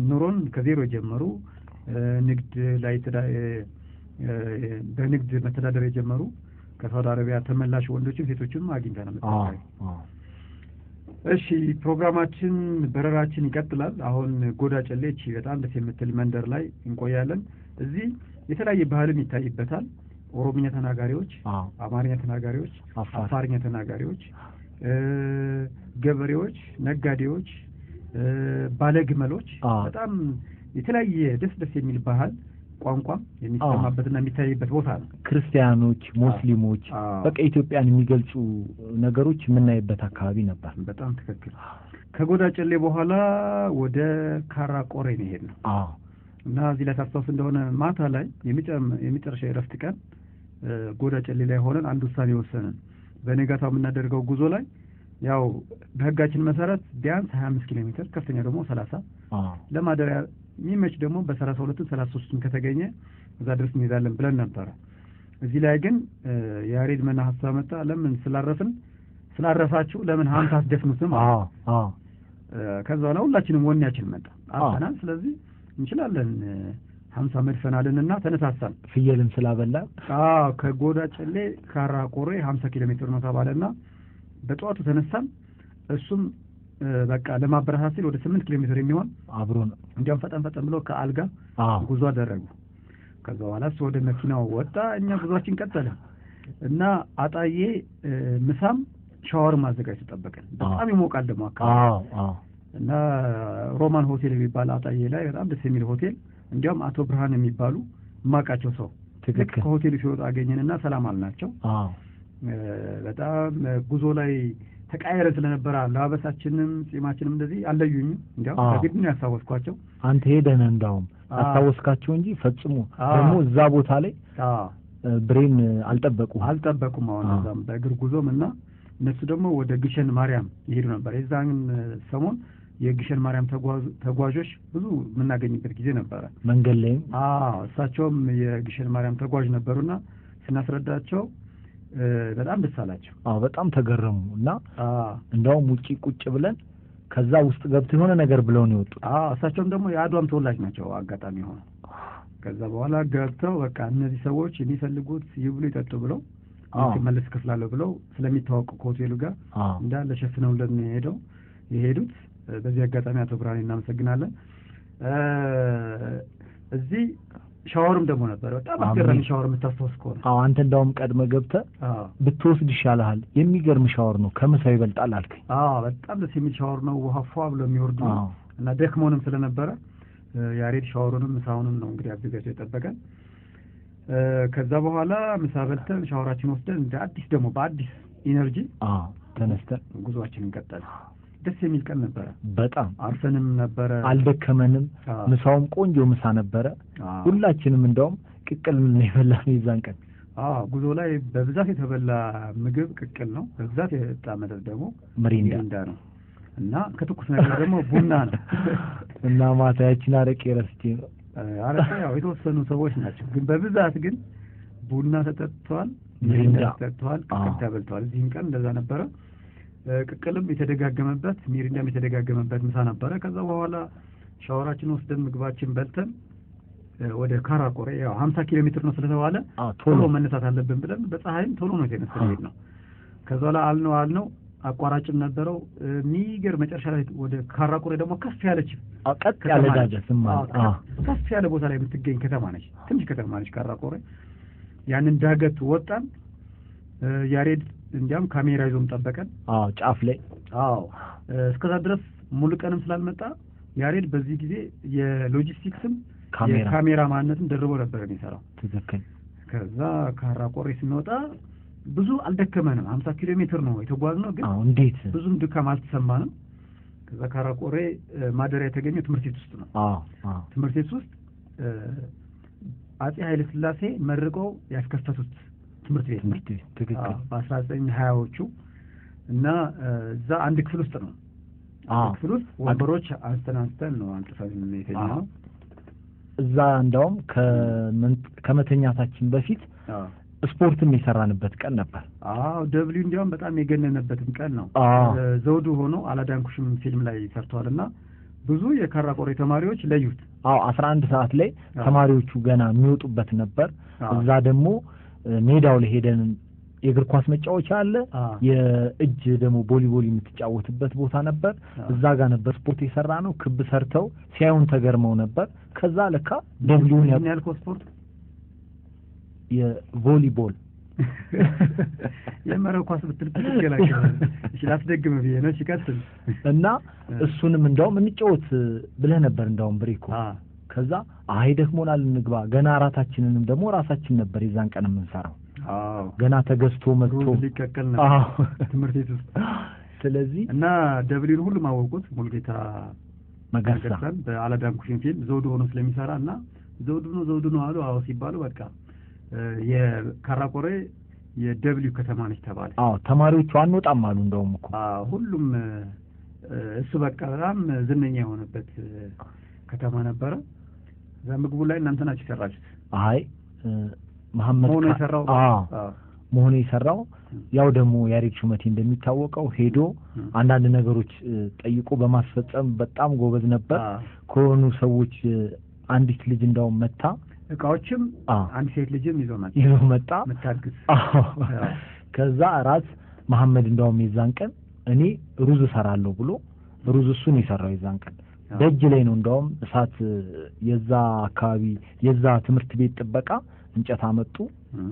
ኑሮን ከዜሮ የጀመሩ ንግድ ላይ በንግድ መተዳደር የጀመሩ ከሳውዲ አረቢያ ተመላሽ ወንዶችም ሴቶችም አግኝተናል። እሺ ፕሮግራማችን በረራችን ይቀጥላል። አሁን ጎዳ ጨሌች በጣም ደስ የምትል መንደር ላይ እንቆያለን። እዚህ የተለያየ ባህልም ይታይበታል። ኦሮምኛ ተናጋሪዎች፣ አማርኛ ተናጋሪዎች፣ አፋርኛ ተናጋሪዎች፣ ገበሬዎች፣ ነጋዴዎች፣ ባለግመሎች በጣም የተለያየ ደስ የሚል ባህል ቋንቋም የሚሰማበትና የሚታይበት ቦታ ነው። ክርስቲያኖች፣ ሙስሊሞች በቃ ኢትዮጵያን የሚገልጹ ነገሮች የምናይበት አካባቢ ነበር። በጣም ትክክል። ከጎዳ ጨሌ በኋላ ወደ ካራ ቆሬ ነው የሄድነው እና እዚህ ላይ ታስታውስ እንደሆነ ማታ ላይ የመጨረሻ የእረፍት ቀን ጎዳ ጨሌ ላይ ሆነን አንድ ውሳኔ ወሰንን። በነጋታው የምናደርገው ጉዞ ላይ ያው በህጋችን መሰረት ቢያንስ 25 ኪሎ ሜትር ከፍተኛ ደግሞ 30 ለማደሪያ የሚመች ደግሞ በ32 33 ከተገኘ እዛ ድረስ እንሄዳለን ብለን ነበር። እዚህ ላይ ግን ያሬድ መና ሐሳብ መጣ። ለምን ስላረፋችሁ ለምን 50 አትደፍኑትም? ከዛ ነው ሁላችንም ወኔያችን መጣ አፈናን። ስለዚህ እንችላለን 50 መድፈናልንና ተነሳሳን። ፍየልም ስላበላ ከጎዳ ጨሌ ካራ ቆሬ 50 ኪሎ ሜትር ነው ተባለና በጠዋቱ ተነሳን። እሱም በቃ ለማበረታታት ሲል ወደ 8 ኪሎ ሜትር የሚሆን አብሮ ነው እንዲያም ፈጠን ብሎ ከአልጋ ጉዞ አደረጉ። ከዛ በኋላ እሱ ወደ መኪናው ወጣ፣ እኛ ጉዟችን ቀጠለ እና አጣዬ ምሳም ሻወር ማዘጋጅ ተጠበቀን። በጣም ይሞቃል ደግሞ አካባቢ እና ሮማን ሆቴል የሚባል አጣዬ ላይ በጣም ደስ የሚል ሆቴል፣ እንዲያውም አቶ ብርሃን የሚባሉ ማቃቸው ሰው ትክክል ከሆቴሉ ሲወጣ አገኘንና ሰላም አልናቸው። በጣም ጉዞ ላይ ተቃየረን ስለነበረ አለባበሳችንም ጺማችንም እንደዚህ አለዩኝ። እንዲያው በግድ ነው ያሳወስኳቸው። አንተ ሄደህ ነው እንዳውም አሳወስካቸው እንጂ ፈጽሞ ደግሞ እዛ ቦታ ላይ ብሬን አልጠበቁም። አሁን እዛም በእግር ጉዞም እና እነሱ ደግሞ ወደ ግሸን ማርያም ይሄዱ ነበር። የዛን ሰሞን የግሸን ማርያም ተጓዦች ብዙ የምናገኝበት ጊዜ ነበረ መንገድ ላይ። እሳቸውም የግሸን ማርያም ተጓዥ ነበሩና ስናስረዳቸው በጣም ደስ አላቸው። በጣም ተገረሙ እና እንደውም ውጪ ቁጭ ብለን ከዛ ውስጥ ገብተው የሆነ ነገር ብለው ነው የወጡት። እሳቸውም ደግሞ የአድዋም ተወላጅ ናቸው አጋጣሚ ሆነ። ከዛ በኋላ ገብተው በቃ እነዚህ ሰዎች የሚፈልጉት ይብሉ ይጠጡ ብለው መልስ ከፍላለሁ ብለው ስለሚታወቁ ከሆቴሉ ጋር እንዳለ ሸፍነውልን የሄዱት። በዚህ አጋጣሚ አቶ ብርሃኔ እናመሰግናለን። እዚህ ሻወርም ደግሞ ነበር። በጣም አስገራሚ ሻወር የምታስታውስ ከሆነ አንተ እንደውም ቀድመህ ገብተህ ብትወስድ ይሻልሃል። የሚገርም ሻወር ነው፣ ከምሳው ይበልጣል አልከኝ። በጣም ደስ የሚል ሻወር ነው። ውሃ ፏ ብሎ የሚወርድ ነው እና ደክሞንም ስለነበረ ያሬድ ሻወሩንም ምሳውንም ነው እንግዲህ አዘጋጅቶ የጠበቀን። ከዛ በኋላ ምሳ በልተን ሻወራችን ወስደን እንደ አዲስ ደግሞ በአዲስ ኢነርጂ ተነስተን ጉዟችንን ቀጠልን። ደስ የሚል ቀን ነበረ። በጣም አርሰንም ነበረ፣ አልደከመንም። ምሳውም ቆንጆ ምሳ ነበረ። ሁላችንም እንደውም ቅቅል ምን የበላን ይዛን ቀን ጉዞ ላይ በብዛት የተበላ ምግብ ቅቅል ነው። በብዛት የጠጣ መጠጥ ደግሞ ሚሪንዳ ነው እና ከትኩስ ነገር ደግሞ ቡና ነው እና ማታ ያችን አረቄ ረስቼ ነው። አረቄ ያው የተወሰኑ ሰዎች ናቸው፣ ግን በብዛት ግን ቡና ተጠጥቷል፣ ሚሪንዳ ተጠጥቷል፣ ቅቅል ተበልቷል። እዚህም ቀን እንደዛ ነበረ። ቅቅልም የተደጋገመበት ሚሪንዳም የተደጋገመበት ምሳ ነበረ። ከዛ በኋላ ሻወራችን ወስደን ምግባችን በልተን ወደ ካራቆሬ ያው 50 ኪሎ ሜትር ነው ስለተባለ ቶሎ መነሳት አለብን ብለን በፀሐይም ቶሎ ነው የተነሳነው ነው። ከዛ በኋላ አልነው አቋራጭም ነበረው። ሚገር መጨረሻ ላይ ወደ ካራቆሬ ደግሞ ከፍ ያለች ቀጥ ያለ ዳጀትም ማለት ከፍ ያለ ቦታ ላይ የምትገኝ ከተማ ነች፣ ትንሽ ከተማ ነች ካራቆሬ። ያንን ዳገት ወጣን። ያሬድ እንዲያም ካሜራ ይዞም ጠበቀን ጫፍ ላይ እስከዛ ድረስ ሙሉ ቀንም ስላልመጣ ያሬድ በዚህ ጊዜ የሎጂስቲክስም የካሜራ ማንነትም ደርቦ ነበር የሚሰራው። ትክክል። ከዛ ካራቆሬ ስንወጣ ብዙ አልደከመንም። 50 ኪሎ ሜትር ነው የተጓዝነው፣ ግን እንዴት ብዙም ድካም አልተሰማንም። ከዛ ካራቆሬ ማደሪያ የተገኘው ትምህርት ቤት ውስጥ ነው። ትምህርት ቤት ውስጥ አጼ ኃይለ ሥላሴ መርቀው ያስከፈቱት ትምህርት ቤት። ትክክል። በ1920ዎቹ እና እዛ አንድ ክፍል ውስጥ ነው። ክፍል ውስጥ ወንበሮች አንስተን ነው አንጥፈን የተኛው። እዛ እንደውም ከመተኛታችን በፊት ስፖርትም የሰራንበት ቀን ነበር። ደብሊው እንዲያውም በጣም የገነነበትም ቀን ነው። ዘውዱ ሆኖ አላዳንኩሽም ፊልም ላይ ሰርተዋልና ብዙ የካራቆሬ ተማሪዎች ለዩት። 11 ሰዓት ላይ ተማሪዎቹ ገና የሚወጡበት ነበር። እዛ ደግሞ ሜዳው ላይ ሄደን የእግር ኳስ መጫወቻ አለ፣ የእጅ ደግሞ ቮሊቦል የምትጫወትበት ቦታ ነበር። እዛ ጋር ነበር ስፖርት የሰራ ነው። ክብ ሰርተው ሲያዩን ተገርመው ነበር። ከዛ ለካ ደብሊውን ያልከው ስፖርት የቮሊቦል የመረብ ኳስ ብትል እሺ ላስደግም ብዬ ነው። ሲቀጥል እና እሱንም እንደውም እንጫወት ብለህ ነበር እንደውም ብሬኮ። ከዛ ደክሞናል እንግባ። ገና አራታችንንም ደግሞ ራሳችን ነበር የዛን ቀን የምንሰራው። ገና ተገዝቶ መጥቶ ሊቀቀል ነበር ትምህርት ቤት ውስጥ። ስለዚህ እና ደብሊውን ሁሉም አወቁት። ሙሉጌታ መገርሳን በአላዳንኩሽን ፊልም ዘውዱ ሆኖ ስለሚሰራ እና ዘውዱ ነው አሉ። ሲባሉ በቃ የካራቆሬ የደብሊው ከተማ ነች ተባለ። ተማሪዎቹ አንወጣም አሉ። እንደውም እኮ ሁሉም እሱ በቃ በጣም ዝነኛ የሆነበት ከተማ ነበረ። እዛ ምግቡ ላይ እናንተ ናችሁ የሰራችሁት? መሐመድ መሆኑ የሰራው ያው ደግሞ ያሬድ ሹመቴ እንደሚታወቀው ሄዶ አንዳንድ ነገሮች ጠይቆ በማስፈጸም በጣም ጎበዝ ነበር። ከሆኑ ሰዎች አንዲት ልጅ እንደውም መታ እቃዎችም አንድ ሴት ልጅም ይዞ መጣ መታግዝ። ከዛ ራስ መሐመድ እንደውም የዛን ቀን እኔ ሩዝ እሰራለሁ ብሎ ሩዝ እሱን የሰራው የዛን ቀን ደጅ ላይ ነው። እንደውም እሳት የዛ አካባቢ የዛ ትምህርት ቤት ጥበቃ እንጨት አመጡ።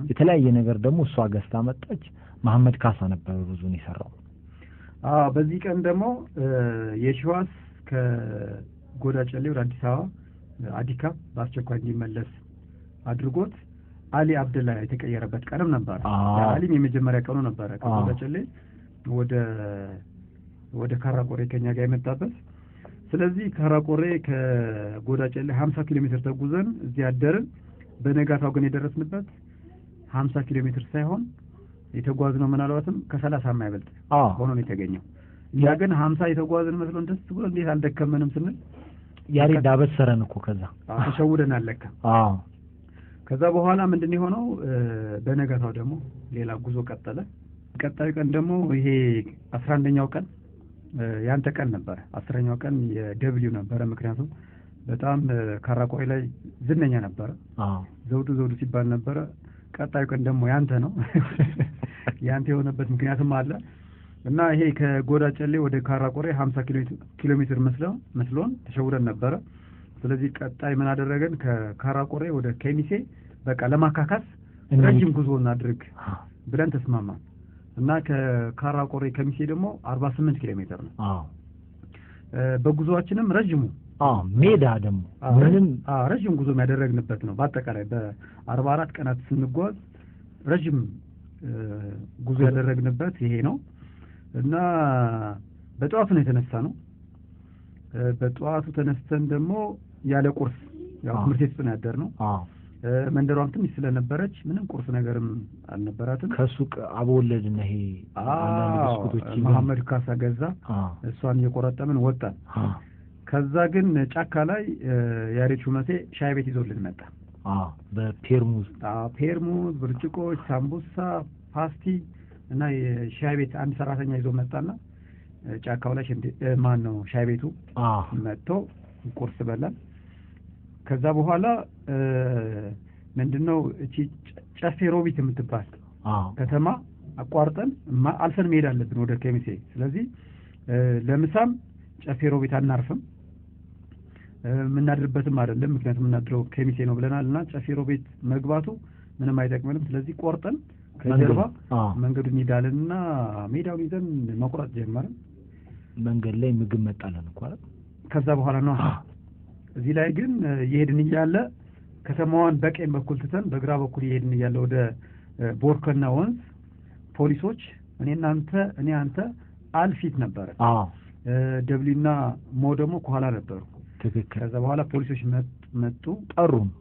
የተለያየ ነገር ደግሞ እሷ ገዝታ መጣች። መሐመድ ካሳ ነበር ሩዙን የሰራው። በዚህ ቀን ደግሞ የሺዋስ ከጎዳ ጨሌ ወደ አዲስ አበባ አዲካ በአስቸኳይ እንዲመለስ አድርጎት አሊ አብደላ የተቀየረበት ቀንም ነበር። አሊም የመጀመሪያ ቀኑ ነበር ከጎዳ ጨሌ ወደ ካራቆሬ ከኛ ጋር የመጣበት። ስለዚህ ካራቆሬ ከጎዳ ጨሌ 50 ኪሎ ሜትር ተጉዘን እዚህ አደርን። በነጋታው ግን የደረስንበት 50 ኪሎ ሜትር ሳይሆን የተጓዝነው ምናልባትም ከ30 የማይበልጥ ሆኖ ነው የተገኘው። እኛ ግን 50 የተጓዝን መስሎን ደስ ብሎ እንዴት አልደከመንም ስንል ያሬድ አበሰረን እኮ። ከዛ ተሸውደን አለካ። ከዛ በኋላ ምንድነው የሆነው? በነጋታው ደግሞ ሌላ ጉዞ ቀጠለ። ቀጣዩ ቀን ደግሞ ይሄ 11ኛው ቀን ያንተ ቀን ነበር። 10ኛው ቀን የደብሊው ነበር። ምክንያቱም በጣም ካራቆሬ ላይ ዝነኛ ነበር። ዘውዱ ሲባል ነበር። ቀጣዩ ቀን ደግሞ ያንተ ነው። ያንተ የሆነበት ምክንያቱም አለ እና ይሄ ከጎዳ ጨሌ ወደ ካራቆሬ 50 ኪሎ ሜትር መስሎን ተሸውደን ነበረ። ስለዚህ ቀጣይ ምን አደረገን? ከካራቆሬ ወደ ከሚሴ በቃ ለማካካስ ረጅም ጉዞ እናድርግ ብለን ተስማማን እና ከካራቆሬ ከሚሴ ደግሞ 48 ኪሎ ሜትር ነው። በጉዞአችንም ረጅሙ ሜዳ ደግሞ ምንም ረጅም ጉዞ ያደረግንበት ነው። በአጠቃላይ በ44 ቀናት ስንጓዝ ረጅም ጉዞ ያደረግንበት ይሄ ነው እና በጠዋቱ ነው የተነሳ ነው። በጠዋቱ ተነስተን ደግሞ ያለ ቁርስ ያው ትምህርት ቤት ነው ያደርነው። መንደሯም ትንሽ ስለነበረች ምንም ቁርስ ነገርም አልነበራትም። ከሱቅ አበወለድና ይሄ አንዳንድ ብስኩቶች መሐመድ ካሳ ገዛ። እሷን እየቆረጠምን ወጣን። ከዛ ግን ጫካ ላይ ያሬድ ሹመቴ ሻይ ቤት ይዞልን መጣ። በፔርሙዝ ፔርሙዝ፣ ብርጭቆች፣ ሳምቡሳ፣ ፓስቲ እና የሻይ ቤት አንድ ሰራተኛ ይዞ መጣና ጫካው ላይ ማን ነው ሻይ ቤቱ መጥቶ ቁርስ በላን። ከዛ በኋላ ምንድነው እቺ ጨፌ ሮቢት የምትባል ከተማ አቋርጠን አልፈን መሄድ አለብን ወደ ኬሚሴ። ስለዚህ ለምሳም ጨፌ ሮቢት አናርፍም፣ የምናድርበትም አይደለም፣ ምክንያቱም የምናድረው ኬሚሴ ነው ብለናልና ጨፌ ሮቢት መግባቱ ምንም አይጠቅመንም። ስለዚህ ቆርጠን ከጀርባ መንገዱን እንሄዳለንና ሜዳውን ይዘን መቁረጥ ጀመርን። መንገድ ላይ ምግብ መጣለን እኮ አይደል? ከዛ በኋላ ነው እዚህ ላይ ግን እየሄድን እያለ ከተማዋን በቀኝ በኩል ትተን በግራ በኩል እየሄድን እያለ ወደ ቦርከና ወንዝ ፖሊሶች እኔ አንተ አልፊት ነበረ። ደብሊና ሞ ደግሞ ከኋላ ነበሩ። ትክክል። ከዛ በኋላ ፖሊሶች መጡ።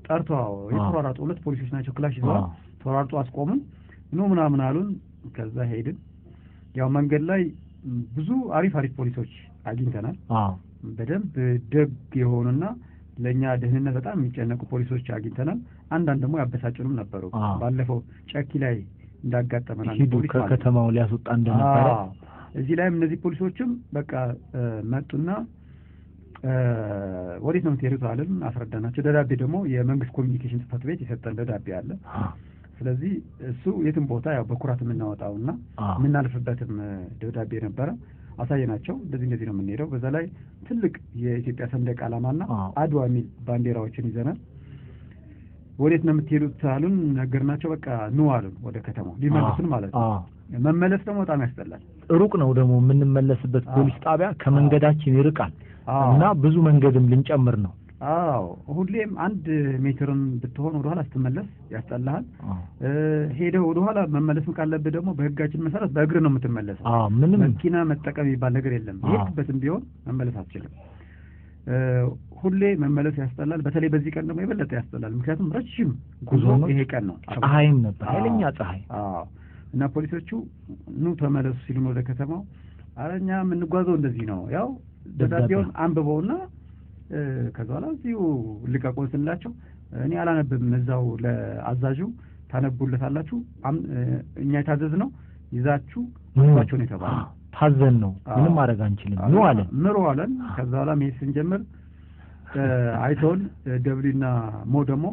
ጠርተው የተሯሯጡ ሁለት ፖሊሶች ናቸው፣ ክላሽ ይዘዋል። ተሯሯጡ፣ አስቆሙን። ኑ ምናምን አሉን። ከዛ ሄድን። ያው መንገድ ላይ ብዙ አሪፍ ፖሊሶች አግኝተናል። በደንብ ደግ የሆኑና ለኛ ደህንነት በጣም የሚጨነቁ ፖሊሶች አግኝተናል። አንዳንድ ደግሞ ያበሳጩንም ነበሩ። ባለፈው ጨኪ ላይ እንዳጋጠመናል ፖሊስ ከከተማው ሊያስወጣ እንደነበረ እዚህ ላይም እነዚህ ፖሊሶችም በቃ መጡና ወዴት ነው የምትሄዱት አለን። አስረዳናቸው። ደብዳቤ ደግሞ የመንግስት ኮሚኒኬሽን ጽሕፈት ቤት የሰጠን ደብዳቤ አለ። ስለዚህ እሱ የትም ቦታ ያው በኩራት የምናወጣውና የምናልፍበትም ደብዳቤ ነበረ። አሳየናቸው። እንደዚህ ነው የምንሄደው። በዛ ላይ ትልቅ የኢትዮጵያ ሰንደቅ ዓላማና አድዋ የሚል ባንዲራዎችን ይዘናል። ወዴት ነው የምትሄዱት አሉን። ነገርናቸው። በቃ ኑ አሉን ወደ ከተማው ሊመለሱን ማለት ነው። መመለስ ደግሞ በጣም ያስጠላል። ሩቅ ነው ደግሞ የምንመለስበት ፖሊስ ጣቢያ ከመንገዳችን ይርቃል እና ብዙ መንገድም ልንጨምር ነው። ሁሌም 1 ሜትርም ብትሆን ወደ ኋላ ስትመለስ ያስጠላሃል። ሄደው ወደ ኋላ መመለስም ካለብህ ደግሞ በህጋችን መሰረት በእግር ነው የምትመለሰው። ምንም መኪና መጠቀም የሚባል ነገር የለም። የሄድክበትም ቢሆን መመለስ አትችልም። ሁሌ መመለስ ያስጠላል። በተለይ በዚህ ቀን ደግሞ የበለጠ ያስጠላል። ምክንያቱም ረጅም ጉዞ ይሄ ቀን ነው። ፀሐይም ነበር፣ ኃይለኛ ፀሐይ። እና ፖሊሶቹ ኑ ተመለሱ ሲሉን ወደ ከተማው አረኛ የምንጓዘው እንደዚህ ነው። ያው ደብዳቤውን አንብበውና ከዛ በኋላ እዚሁ ልቀቁን ስንላቸው እኔ አላነብም፣ እዛው ለአዛዡ ታነቡለታላችሁ፣ እኛ የታዘዝነው ይዛችሁ ወጣችሁ ነው የተባለው። ታዘን ነው፣ ምንም ማድረግ አንችልም ነው አለን። ምሩ አለን። ከዛ በኋላ መሄድ ስንጀምር አይቶን ደብሊና ሞ ደግሞ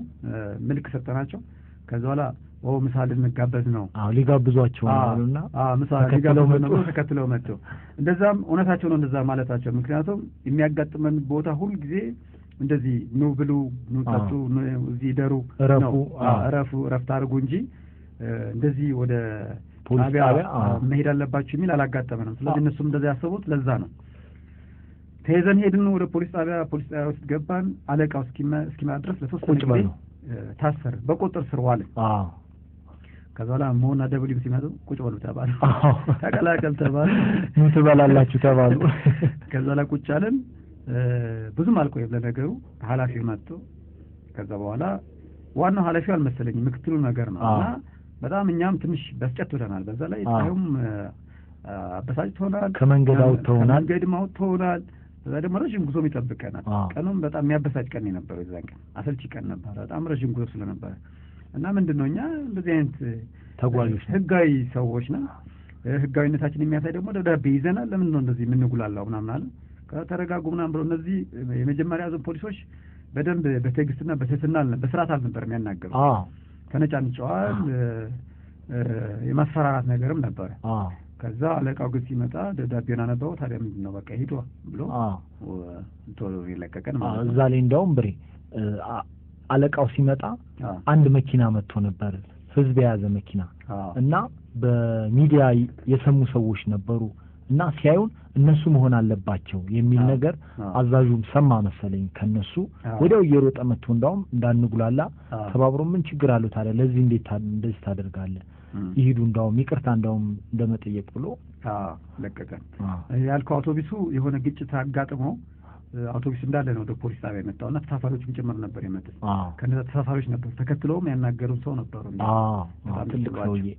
ምልክ ሰጠናቸው። ከዛ በኋላ ምሳ ልንጋበዝ ነው። ሊጋብዟቸው ነውና ምሳ ተከትለው መጡ። እንደዛም እውነታቸው ነው እንደዛ ማለታቸው። ምክንያቱም የሚያጋጥመን ቦታ ሁሉ ጊዜ እንደዚህ ኑ ብሉ፣ ኑ ጠጡ፣ እዚህ ደሩ ነው፣ እረፍት አድርጉ እንጂ እንደዚህ ወደ ጣቢያ መሄድ አለባችሁ የሚል አላጋጠመንም። ስለዚህ እነሱም እንደዛ ያሰቡት ለዛ ነው። ተይዘን ሄድን ወደ ፖሊስ ጣቢያ ውስጥ ገባን። አለቃው እስኪመጣ ድረስ ለሶስት ጊዜ ታሰር በቁጥር ስር ዋልን። ከዛ በኋላ ሞና ደብሊው ሲመጡ ቁጭ በሉ ተባሉ፣ ተቀላቀል ተባሉ፣ ምን ትበላላችሁ ተባሉ። ከዛ በኋላ ቁጭ አለን። ብዙም አልቆየም ለነገሩ ኃላፊው መጡ። ከዛ በኋላ ዋናው ኃላፊው አልመሰለኝም ምክትሉ ነገር ነው እና በጣም እኛም ትንሽ በስጨትተናል። በዛ ላይ ታዩም አበሳጭቶናል፣ ከመንገድ አውጥተውናል። በዛ ደግሞ ረጅም ጉዞ ይጠብቀናል። ቀኑም በጣም የሚያበሳጭ ቀን የነበረው የዛን ቀን አሰልቺ ቀን ነበር፣ በጣም ረጅም ጉዞ ስለነበረ እና ምንድነው እኛ እንደዚህ አይነት ተጓዦች ህጋዊ ሰዎች ነን። ህጋዊነታችን የሚያሳይ ደግሞ ደብዳቤ ይዘናል። ለምን ነው እንደዚህ የምንጉላላው ምናምን አለ። ከተረጋጉ ምናምን ብለው እነዚህ የመጀመሪያ ዞን ፖሊሶች በደንብ በትዕግስትና በትህትና በስርዓት አልነበረም ያናገሩ። ተነጫንጨዋል። የማስፈራራት ነገርም ነበረ። ከዛ አለቃው ግን ሲመጣ ደብዳቤውን አነበበው። ታዲያ ምንድን ነው በቃ ሂዷ ብሎ ቶሎ ይለቀቀን ማለት ነው። እዛ ላይ እንደውም ብሬ አለቃው ሲመጣ አንድ መኪና መጥቶ ነበር፣ ህዝብ የያዘ መኪና እና በሚዲያ የሰሙ ሰዎች ነበሩ እና ሲያዩን እነሱ መሆን አለባቸው የሚል ነገር አዛዡም ሰማ መሰለኝ ከነሱ። ወዲያው እየሮጠ መጥቶ እንዳውም እንዳንጉላላ ተባብሮ ምን ችግር አለው ታዲያ ለዚህ እንዴት እንደዚህ ታደርጋለህ ይሄዱ እንዳውም ይቅርታ እንዳውም እንደመጠየቅ ብሎ ለቀቀ። ያልከው አውቶቡሱ የሆነ ግጭት አጋጥሞ አውቶቡስ እንዳለ ነው ወደ ፖሊስ ጣቢያ የመጣውና ተሳፋሪዎችም ጭምር ነበር የመጡት። ከነዛ ተሳፋሪዎች ነበር ተከትለውም ያናገሩን ሰው ነበሩ። በጣም ትልቅ ሰውዬ።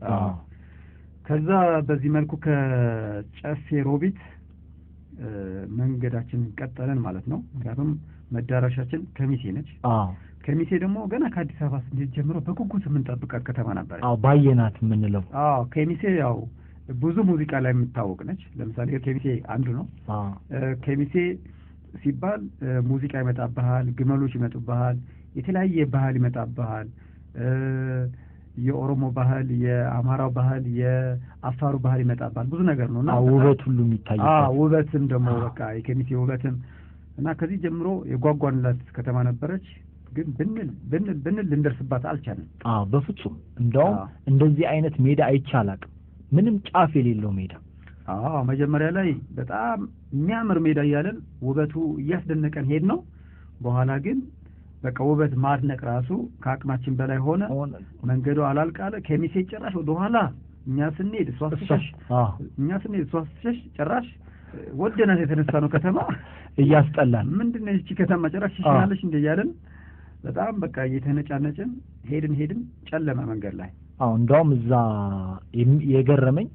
ከዛ በዚህ መልኩ ከጨፌ ሮቢት መንገዳችን ቀጠለን ማለት ነው። ምክንያቱም መዳረሻችን ከሚሴ ነች። ከሚሴ ደግሞ ገና ከአዲስ አበባ ስንሄድ ጀምሮ በጉጉት የምንጠብቃት ከተማ ነበር። ባየናት የምንለው ከሚሴ ያው ብዙ ሙዚቃ ላይ የምታወቅ ነች። ለምሳሌ ከሚሴ አንዱ ነው። ከሚሴ ሲባል ሙዚቃ ይመጣብሃል፣ ግመሎች ይመጡብሃል፣ የተለያየ ባህል ይመጣብሃል። የኦሮሞ ባህል፣ የአማራው ባህል፣ የአፋሩ ባህል ይመጣብሃል። ብዙ ነገር ነውና ውበት ሁሉ የሚታየው ውበትም ደግሞ በቃ የከሚሴ ውበትም እና ከዚህ ጀምሮ የጓጓንላት ከተማ ነበረች። ግን ብንል ልንደርስባት አልቻልንም። በፍጹም እንደውም እንደዚህ አይነት ሜዳ አይቻላቅ ምንም ጫፍ የሌለው ሜዳ። መጀመሪያ ላይ በጣም የሚያምር ሜዳ እያለን ውበቱ እያስደነቀን ሄድ ነው። በኋላ ግን በቃ ውበት ማድነቅ ራሱ ከአቅማችን በላይ ሆነ። መንገዱ አላልቃለ። ከሚሴ ጭራሽ ወደ ኋላ እኛ ስንሄድ እሷ ስትሸሽ ጭራሽ ወደናት የተነሳ ነው ከተማ እያስጠላን። ምንድነው እቺ ከተማ ጭራሽ ይሽናለሽ እንደ እያለን በጣም በቃ እየተነጫነጭን ሄድን። ጨለመ መንገድ ላይ። እንደውም እዛ የገረመኝ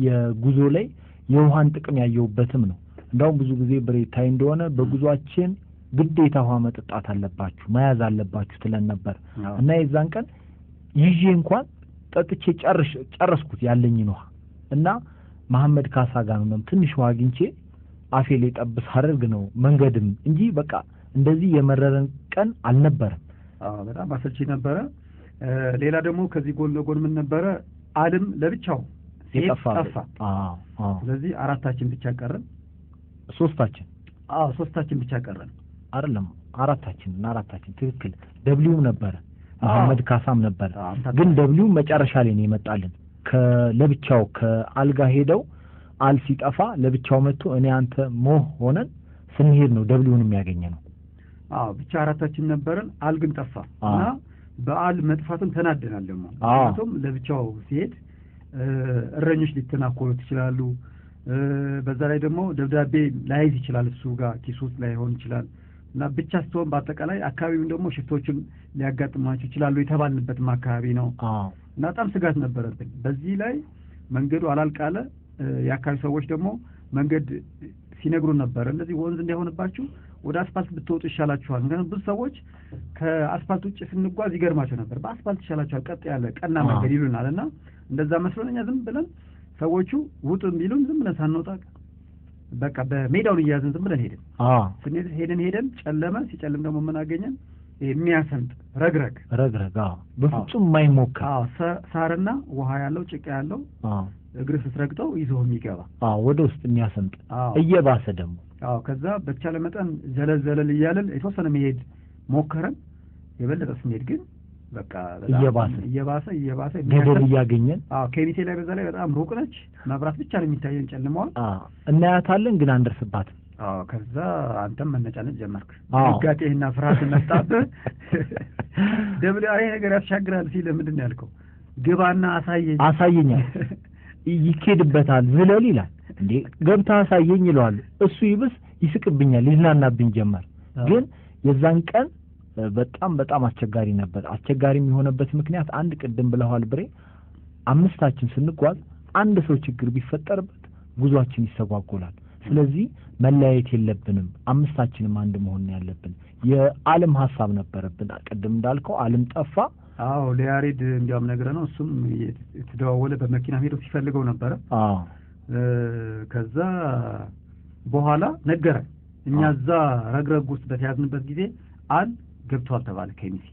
የጉዞ ላይ የውሃን ጥቅም ያየውበትም ነው። እንደውም ብዙ ጊዜ ብሬታይ እንደሆነ በጉዟችን ግዴታ ውሃ መጠጣት አለባችሁ መያዝ አለባችሁ ትለን ነበር እና የዛን ቀን ይዤ እንኳን ጠጥቼ ጨረስኩት ያለኝን ውሃ እና መሐመድ ካሳ ጋር ነው ትንሽ ውሃ አግኝቼ አፌ ላይ ጠብስ አደርግ ነው መንገድም እንጂ በቃ እንደዚህ የመረረን ቀን አልነበረም። በጣም አሰልቺ ነበረ። ሌላ ደግሞ ከዚህ ጎን ለጎን ምን ነበረ ዓለም ለብቻው ጠፋ። ስለዚህ አራታችን ብቻ ቀረን። ሶስታችን ብቻ ቀረን አይደለም አራታችን ትክክል። ደብሊው ነበረ መሐመድ ካሳም ነበረ። ግን ደብሊው መጨረሻ ላይ ነው የመጣልን። ለብቻው ከአልጋ ሄደው ሲጠፋ ለብቻው መጥቶ እኔ አንተ ሞህ ሆነን ስንሄድ ነው ደብሊውን የሚያገኘነው። ብቻ አራታችን ነበረን። ግን ጠፋ እና በዓል መጥፋቱን ተናደናል። ደግሞ ምክንያቱም ለብቻው ሲሄድ እረኞች ሊተናኮሉት ይችላሉ። በዛ ላይ ደግሞ ደብዳቤ ላይዝ ይችላል እሱ ጋር ኪሱ ውስጥ ላይሆን ይችላል እና ብቻ ስትሆን በአጠቃላይ አካባቢውን ደግሞ ሽፍቶችን ሊያጋጥማቸው ይችላሉ የተባልንበትም አካባቢ ነው እና በጣም ስጋት ነበረብን። በዚህ ላይ መንገዱ አላልቃለ። የአካባቢ ሰዎች ደግሞ መንገድ ሲነግሩን ነበር እንደዚህ ወንዝ እንዳይሆንባችሁ ወደ አስፋልት ብትወጡ ይሻላችኋል። ምክንያቱም ብዙ ሰዎች ከአስፋልት ውጭ ስንጓዝ ይገርማቸው ነበር። በአስፋልት ይሻላችኋል ቀጥ ያለ ቀና መንገድ ይሉናል እና እንደዛ መስሎኛ ዝም ብለን ሰዎቹ ውጡ ቢሉን ዝም ብለን ሳንወጣ በቃ በሜዳውን እያዝን ዝም ብለን ሄደን ጨለመ። ሲጨልም ደግሞ ምን አገኘን? የሚያሰምጥ ረግረግ በፍጹም የማይሞከር ሳርና ውሃ ያለው ጭቃ ያለው እግር ስትረግጠው ይዞ የሚገባ ወደ ውስጥ የሚያሰምጥ እየባሰ ደግሞ ከዛ በተቻለ መጠን ዘለል እያለን የተወሰነ መሄድ ሞከረን። የበለጠ ስንሄድ ግን በቃ እየባሰ ገደል እያገኘን ከሚሴ ላይ በዛ ላይ በጣም ሩቅ ነች። መብራት ብቻ ነው የሚታየን ጨልመዋል። እናያታለን ግን አንደርስባትም። ከዛ አንተም መነጫነጭ ጀመርክ። ድጋጤህና ፍርሃት መጣብህ። ደብል ይሄ ነገር ያሻግራል ሲል ምንድን ነው ያልከው? ግባና አሳየኛል። ይኬድበታል ዝለል ይላል። እንዴ ገብታ አሳየኝ ይለዋል። እሱ ይብስ ይስቅብኛል፣ ይዝናናብኝ ጀመር። ግን የዛን ቀን በጣም አስቸጋሪ ነበር። አስቸጋሪም የሆነበት ምክንያት አንድ ቅድም ብለዋል ብሬ፣ አምስታችን ስንጓዝ አንድ ሰው ችግር ቢፈጠርበት ጉዟችን ይሰጓጎላል። ስለዚህ መለያየት የለብንም፣ አምስታችንም አንድ መሆን ያለብን። የዓለም ሐሳብ ነበረብን። ቅድም እንዳልከው ዓለም ጠፋ። ለያሬድ እንዲያውም ነግረነው እሱም የተደዋወለ በመኪና ሄዶ ሲፈልገው ነበረ። ከዛ በኋላ ነገረ እኛ እዛ ረግረግ ውስጥ በተያዝንበት ጊዜ ገብቷል ተባለ። ከሚሴ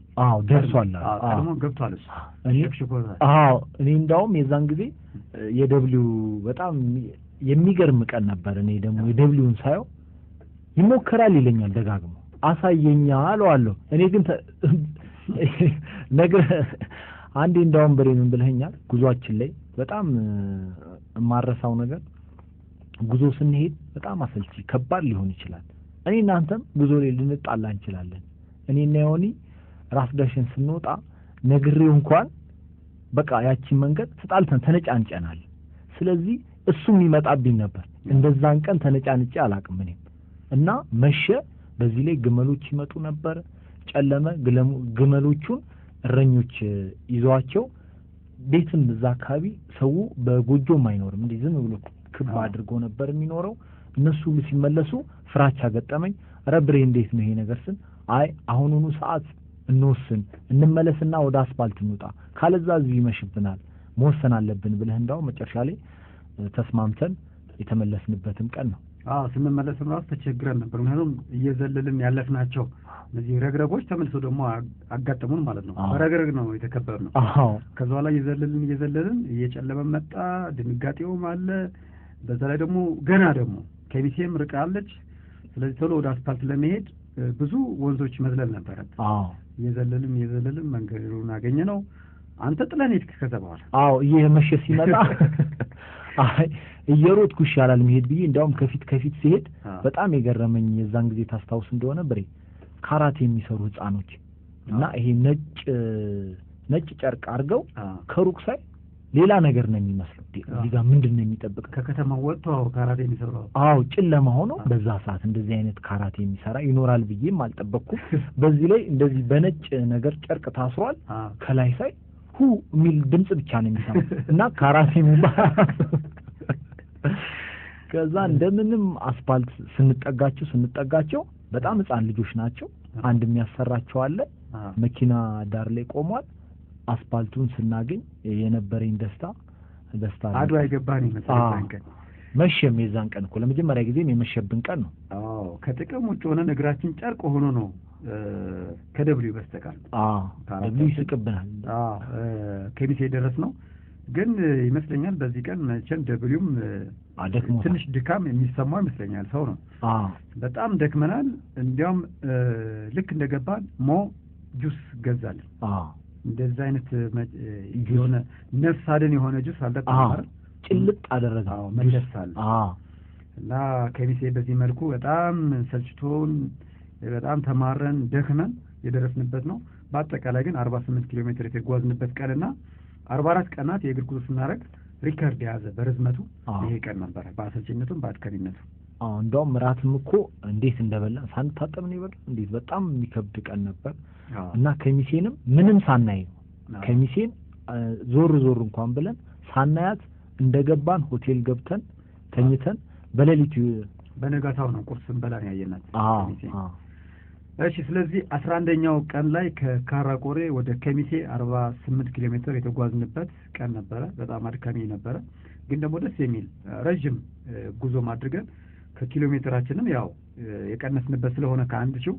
ደርሷል። ደግሞ ገብቷል እሱ እኔ እንዳውም የዛን ጊዜ የደብሊው በጣም የሚገርም ቀን ነበር። እኔ ደግሞ የደብሊውን ሳየው ይሞከራል ይለኛል ደጋግሞ አሳየኛ አለዋለሁ። እኔ ግን ነገር አንዴ እንዳውም ብሬ ምን ብለኸኛል? ጉዟችን ላይ በጣም የማረሳው ነገር ጉዞ ስንሄድ በጣም አሰልቺ ከባድ ሊሆን ይችላል። እኔ እናንተም ጉዞ ላይ ልንጣላ እንችላለን። እኔና ዮኒ ራስ ዳሽን ስንወጣ ነግሬው እንኳን በቃ ያቺን መንገድ ተጣልተን ተነጫንጨናል። ስለዚህ እሱም ይመጣብኝ ነበር። እንደዛን ቀን ተነጫንጬ አላቅም እኔም እና መሸ። በዚህ ላይ ግመሎች ይመጡ ነበር። ጨለመ። ግመሎቹን እረኞች ይዘዋቸው ቤትም እዛ አካባቢ ሰው በጎጆም አይኖርም እንዴ ዝም ብሎ ክብ አድርጎ ነበር የሚኖረው። እነሱ ሲመለሱ ፍራቻ ገጠመኝ። ረብሬ እንዴት ነው ይሄ ነገር ስን አይ አሁኑኑ ሰዓት እንወስን እንመለስና ወደ አስፋልት እንውጣ ካለዛ እዚህ ይመሽብናል መወሰን አለብን ብለህ እንዳው መጨረሻ ላይ ተስማምተን የተመለስንበትም ቀን ነው። ስንመለስም ራሱ ተቸግረን ነበር። ምክንያቱም እየዘለልን ያለፍናቸው እነዚህ ረግረጎች ተመልሰው ደግሞ አጋጠሙን ማለት ነው። በረግረግ ነው የተከበብነው። ከዛ በኋላ እየዘለልን እየጨለመ መጣ። ድንጋጤውም አለ። በዛ ላይ ደግሞ ገና ደግሞ ከሚሴም ርቃለች። ስለዚህ ቶሎ ወደ አስፋልት ለመሄድ ብዙ ወንዞች መዝለል ነበረ። እየዘለልን መንገዱን አገኘ ነው። አንተ ጥለን ሄድክ። ከዛ በኋላ እየመሸ ሲመጣ አይ እየሮጥኩ ይሻላል መሄድ ብዬ እንዳውም ከፊት ሲሄድ በጣም የገረመኝ የዛን ጊዜ ታስታውስ እንደሆነ ብሬ ካራቴ የሚሰሩ ህፃኖች እና ይሄ ነጭ ጨርቅ አርገው ከሩቅ ሳይ ሌላ ነገር ነው የሚመስለው። እዚህ ጋር ምንድነው የሚጠብቅ ከከተማው ወጥተው ካራቴ የሚሰሩ ጨለማ ሆኖ በዛ ሰዓት እንደዚህ አይነት ካራቴ የሚሰራ ይኖራል ብዬም አልጠበቅኩም። በዚህ ላይ እንደዚህ በነጭ ነገር ጨርቅ ታስሯል። ከላይ ሳይ ሁ የሚል ድምጽ ብቻ ነው የሚሰማው እና ካራቴ የሚባል ከዛ እንደምንም አስፋልት ስንጠጋቸው በጣም ህፃን ልጆች ናቸው። አንድ የሚያሰራቸው አለ። መኪና ዳር ላይ ቆሟል። አስፋልቱን ስናገኝ የነበረኝ ደስታ አድዋ አይገባኝ መሰለኝ። መሸም የዛን ቀን እኮ ለመጀመሪያ ጊዜ የመሸብን ቀን ነው። ከጥቅም ውጭ ሆነን እግራችን ጨርቅ ሆኖ ነው ከደብሊው በስተቀር ደብሊው ይስቅብናል። ከሚሴ ደረስ ነው ግን ይመስለኛል በዚህ ቀን መቼም ደብሊውም ትንሽ ድካም የሚሰማው ይመስለኛል። ሰው ነው በጣም ደክመናል። እንዲያውም ልክ እንደገባን ጁስ ገዛልን። እንደዛ አይነት የሆነ ነፍስ አድን የሆነ ጁስ አልጠጣም። ጭልጥ አደረገ መለሳል እና ከሚሴ በዚህ መልኩ በጣም ሰልችቶን በጣም ተማረን ደክመን የደረስንበት ነው። በአጠቃላይ ግን 48 ኪሎ ሜትር የተጓዝንበት ቀንና 44 ቀናት የእግር ጉዞ ስናደርግ ሪከርድ የያዘ በርዝመቱ ይሄ ቀን ነበር፣ በአሰልችነቱም በአድካሚነቱ። እንደውም ራትም እኮ እንዴት እንደበላ ሳንታጠብ ነው ይበል። እንዴት በጣም የሚከብድ ቀን ነበር እና ከሚሴንም ምንም ሳናይ ከሚሴን ዞር እንኳን ብለን ሳናያት እንደገባን ሆቴል ገብተን ተኝተን በሌሊቱ በነጋታው ነው ቁርስን በላን ያየናት ከሚሴ። እሺ ስለዚህ 11ኛው ቀን ላይ ከካራቆሬ ወደ ከሚሴ 48 ኪሎ ሜትር የተጓዝንበት ቀን ነበረ። በጣም አድካሚ ነበረ፣ ግን ደግሞ ደስ የሚል ረጅም ጉዞ ማድረግን ከኪሎ ሜትራችንም ያው የቀነስንበት ስለሆነ ከአንድ ሺው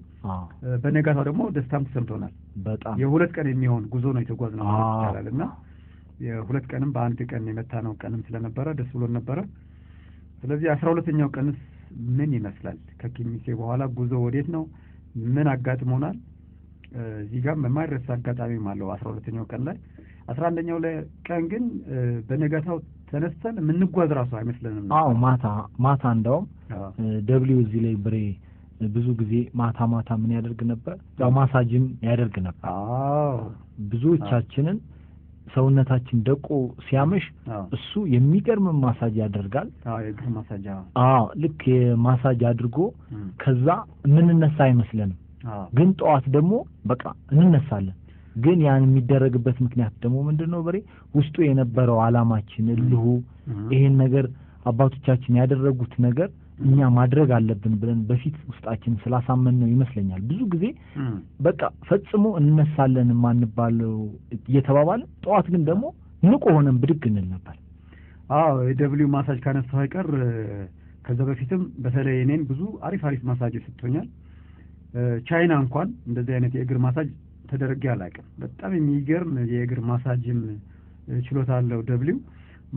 በነጋታው ደግሞ ደስታም ተሰምቶናል። በጣም የሁለት ቀን የሚሆን ጉዞ ነው የተጓዝነው ማለት ይቻላልና የሁለት ቀንም በአንድ ቀን የመታነው ቀንም ስለነበረ ደስ ብሎን ነበረ። ስለዚህ 12ኛው ቀንስ ምን ይመስላል? ከከሚሴ በኋላ ጉዞ ወዴት ነው? ምን አጋጥሞናል? እዚህ ጋር የማይረሳ አጋጣሚም አለው 12ኛው ቀን ላይ። 11ኛው ላይ ቀን ግን በነጋታው ተነስተን የምንጓዝ ራሱ አይመስለንም። ማታ እንደውም ደብሊው እዚህ ላይ ብሬ ብዙ ጊዜ ማታ ምን ያደርግ ነበር? ያው ማሳጅም ያደርግ ነበር። ብዙዎቻችንን ሰውነታችን ደቆ ሲያመሽ እሱ የሚገርም ማሳጅ ያደርጋል። የእግር ማሳጅ ልክ ማሳጅ አድርጎ ከዛ የምንነሳ አይመስለንም። ግን ጠዋት ደግሞ በቃ እንነሳለን። ግን ያን የሚደረግበት ምክንያት ደግሞ ምንድነው በሬ ውስጡ የነበረው አላማችን እልሁ ይሄን ነገር አባቶቻችን ያደረጉት ነገር እኛ ማድረግ አለብን ብለን በፊት ውስጣችን ስላሳመን ነው ይመስለኛል። ብዙ ጊዜ በቃ ፈጽሞ እንነሳለን ማንባለው እየተባባለ ጠዋት ግን ደግሞ ንቁ ሆነን ብድግ እንል ነበር። የደብሊው ማሳጅ ካነሳው አይቀር ከዛ በፊትም በተለይ እኔን ብዙ አሪፍ ማሳጅ ሰጥቶኛል። ቻይና እንኳን እንደዚህ አይነት የእግር ማሳጅ ተደረገ አላውቅም። በጣም የሚገርም የእግር ማሳጅም ችሎታ አለው ደብሊው።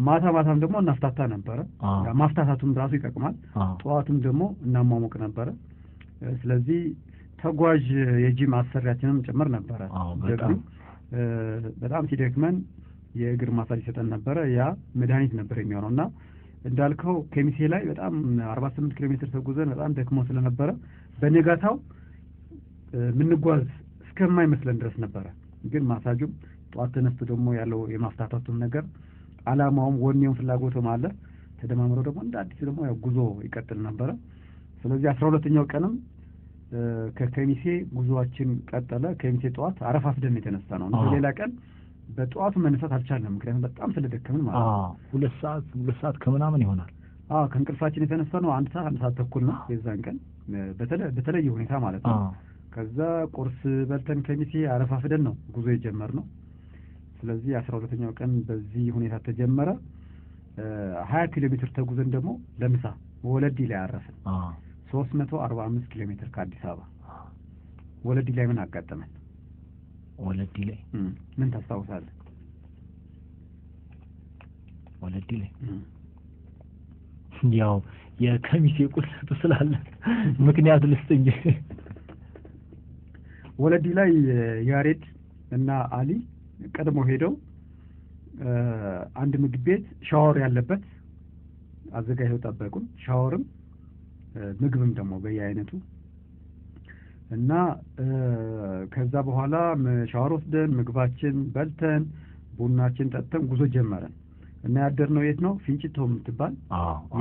ማታም ደግሞ እናፍታታ ነበረ። ማፍታታቱም ራሱ ይጠቅማል። ጠዋቱም ደግሞ እናሟሙቅ ነበረ። ስለዚህ ተጓዥ የጂም አሰሪያችንም ጭምር ነበረ። በጣም ሲደክመን የእግር ማሳጅ ይሰጠን ነበረ። ያ መድኃኒት ነበር የሚሆነውና እንዳልከው ከሚሴ ላይ በጣም 48 ኪሎ ሜትር ተጉዘን በጣም ደክሞ ስለነበረ በነጋታው ምንጓዝ እስከማይመስለን ድረስ ነበረ። ግን ማሳጁም ጠዋት ተነስቶ ደግሞ ያለው የማፍታታቱም ነገር አላማውም ወኔውም ፍላጎቱም አለ። ተደማምሮ ደግሞ እንደ አዲስ ደግሞ ያው ጉዞ ይቀጥል ነበረ። ስለዚህ 12ኛው ቀንም ከከሚሴ ጉዞአችን ቀጠለ። ከሚሴ ጠዋት አረፋፍደን የተነሳ ነው። ሌላ ቀን በጠዋቱ መነሳት አልቻልንም፣ ምክንያቱም በጣም ስለደከምን ማለት ነው። 2 ሰዓት ከምናምን ይሆናል። ከእንቅልፋችን የተነሳ ነው 1 ሰዓት ተኩል ነው የዛን ቀን በተለየ ሁኔታ ማለት ነው። ከዛ ቁርስ በልተን ከሚሴ አረፋፍደን ነው ጉዞ የጀመርነው። ስለዚህ 12ኛው ቀን በዚህ ሁኔታ ተጀመረ። 20 ኪሎ ሜትር ተጉዘን ደግሞ ለምሳ ወለዲ ላይ አረፍን። 345 ኪሎ ሜትር ከአዲስ አበባ። ወለዲ ላይ ምን አጋጠመን? ወለዲ ላይ ምን ታስታውሳለህ? ወለዲ ላይ ያው የከሚሴ ቁልፍ ስላለ ምክንያት ልስጥ እንጂ ወለዲ ላይ ያሬድ እና አሊ ቀድሞ ሄደው አንድ ምግብ ቤት ሻወር ያለበት አዘጋጅተው ጠበቁን። ሻወርም ምግብም ደግሞ በየአይነቱ እና ከዛ በኋላ ሻወር ወስደን ምግባችን በልተን ቡናችን ጠጥተን ጉዞ ጀመረን እና ያደርነው የት ነው? ፊንጭቶ የምትባል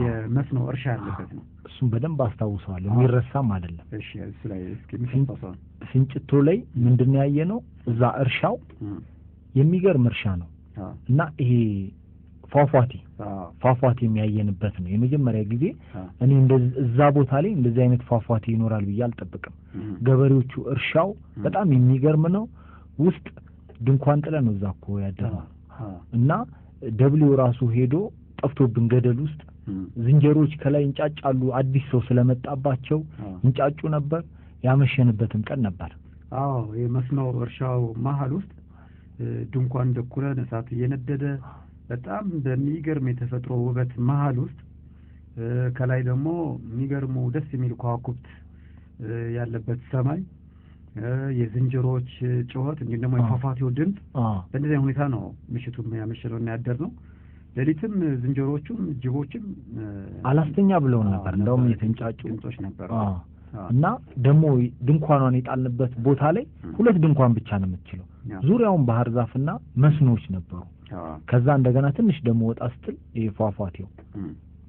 የመስኖ እርሻ ያለበት ነው። እሱም በደንብ አስታውሰዋለሁ፣ የሚረሳም አይደለም። እሺ እሱ ላይ እስኪ ምንታውሰው? ፊንጭቶ ላይ ምንድነው ያየነው? እዛ እርሻው የሚገርም እርሻ ነው እና ይሄ ፏፏቴ የሚያየንበት ነው። የመጀመሪያ ጊዜ እኔ እዛ ቦታ ላይ እንደዚህ አይነት ፏፏቴ ይኖራል ብዬ አልጠብቅም። ገበሬዎቹ እርሻው በጣም የሚገርም ነው። ውስጥ ድንኳን ጥለን ነው እዛ እኮ ያደረው እና ደብሊው ራሱ ሄዶ ጠፍቶብን ገደል ውስጥ ዝንጀሮች ከላይ እንጫጫሉ። አዲስ ሰው ስለመጣባቸው እንጫጩ ነበር። ያመሸንበትም ቀን ነበር። የመስኖ እርሻው መሀል ውስጥ ድንኳን ደኩረን እሳት እየነደደ በጣም በሚገርም የተፈጥሮ ውበት መሀል ውስጥ ከላይ ደግሞ የሚገርሙ ደስ የሚሉ ከዋክብት ያለበት ሰማይ፣ የዝንጀሮች ጩኸት እንዲሁም ደግሞ የፏፏቴው ድምፅ በእንደዚህ ሁኔታ ነው ምሽቱም ያመሸነውና ያደርነው። ሌሊትም ዝንጀሮቹም ጅቦችም አላስተኛ ብለው ነበር። እንደውም የተንጫጩ ድምጾች ነበሩ እና ደግሞ ድንኳኗን የጣልንበት ቦታ ላይ 2 ድንኳን ብቻ ነው የምትችለው። ዙሪያውን ባህር ዛፍና መስኖች ነበሩ። ከዛ እንደገና ትንሽ ደግሞ ወጣ ስትል የፏፏቴው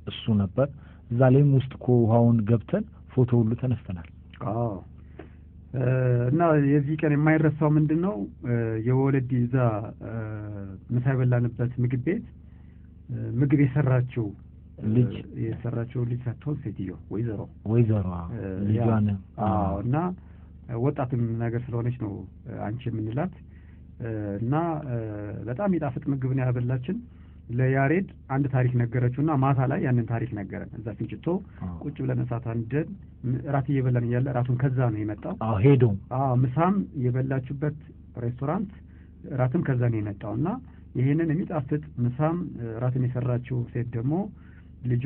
እሱ ነበር። እዛ ላይም ውስጥ ውሃውን ገብተን ፎቶ ሁሉ ተነስተናል። እና የዚህ ቀን የማይረሳው ምንድነው? የወለዲ እዛ ምሳ የበላንበት ምግብ ቤት ምግብ የሰራችው ልጅ ሳትሆን ሴትዮ ወይዘሮ ልጇን እና ወጣትም ነገር ስለሆነች ነው አንቺ የምንላት እና በጣም የጣፍጥ ምግብ ነው ያበላችን። ለያሬድ አንድ ታሪክ ነገረችውና ማታ ላይ ያንን ታሪክ ነገረን። እዛ ፊንጭቶ ቁጭ ብለን እሳት አንደን ራት እየበላን እያለ ራቱን ከዛ ነው የመጣው። ሄዶ ምሳም የበላችሁበት ሬስቶራንት ራትም ከዛ ነው የመጣውና ይሄንን የሚጣፍጥ ምሳም ራትን የሰራችው ሴት ደግሞ ልጇ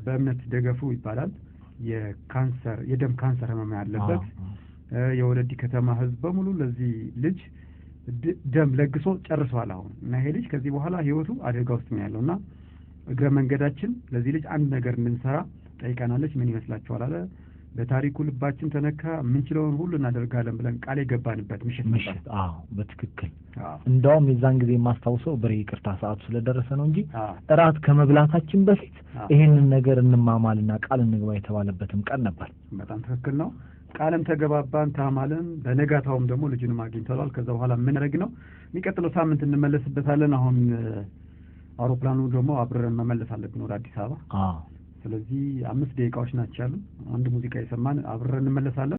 በእምነት ደገፉ ይባላል። የደም ካንሰር ህመም ያለበት የወለዲ ከተማ ህዝብ በሙሉ ለዚህ ልጅ ደም ለግሶ ጨርሷል አሁን እና ይሄ ልጅ ከዚህ በኋላ ህይወቱ አደጋ ውስጥ ነው ያለውና እግረ መንገዳችን ለዚህ ልጅ አንድ ነገር እንድንሰራ ጠይቀናለች። ምን ይመስላችኋል አለ። በታሪኩ ልባችን ተነካ፣ የምንችለውን ሁሉ እናደርጋለን ብለን ቃል የገባንበት ምሽት ነበር። በትክክል እንደውም የዛን ጊዜ የማስታውሰው በሬ ይቅርታ ሰዓቱ ስለደረሰ ነው እንጂ እራት ከመብላታችን በፊት ይሄንን ነገር እንማማልና ቃል እንግባ የተባለበትም ቀን ነበር። በጣም ትክክል ነው። ቃልም ተገባባን፣ ታማልን። በነጋታውም ደግሞ ልጁንም አግኝተዋል። ከዛ በኋላ ምን ረግ ነው የሚቀጥለው ሳምንት እንመለስበታለን። አሁን አውሮፕላኑ ደግሞ አብረን መመለስ አለብን ወደ አዲስ አበባ። ስለዚህ 5 ደቂቃዎች ናቸው ያሉ። አንድ ሙዚቃ የሰማን አብረን እንመለሳለን።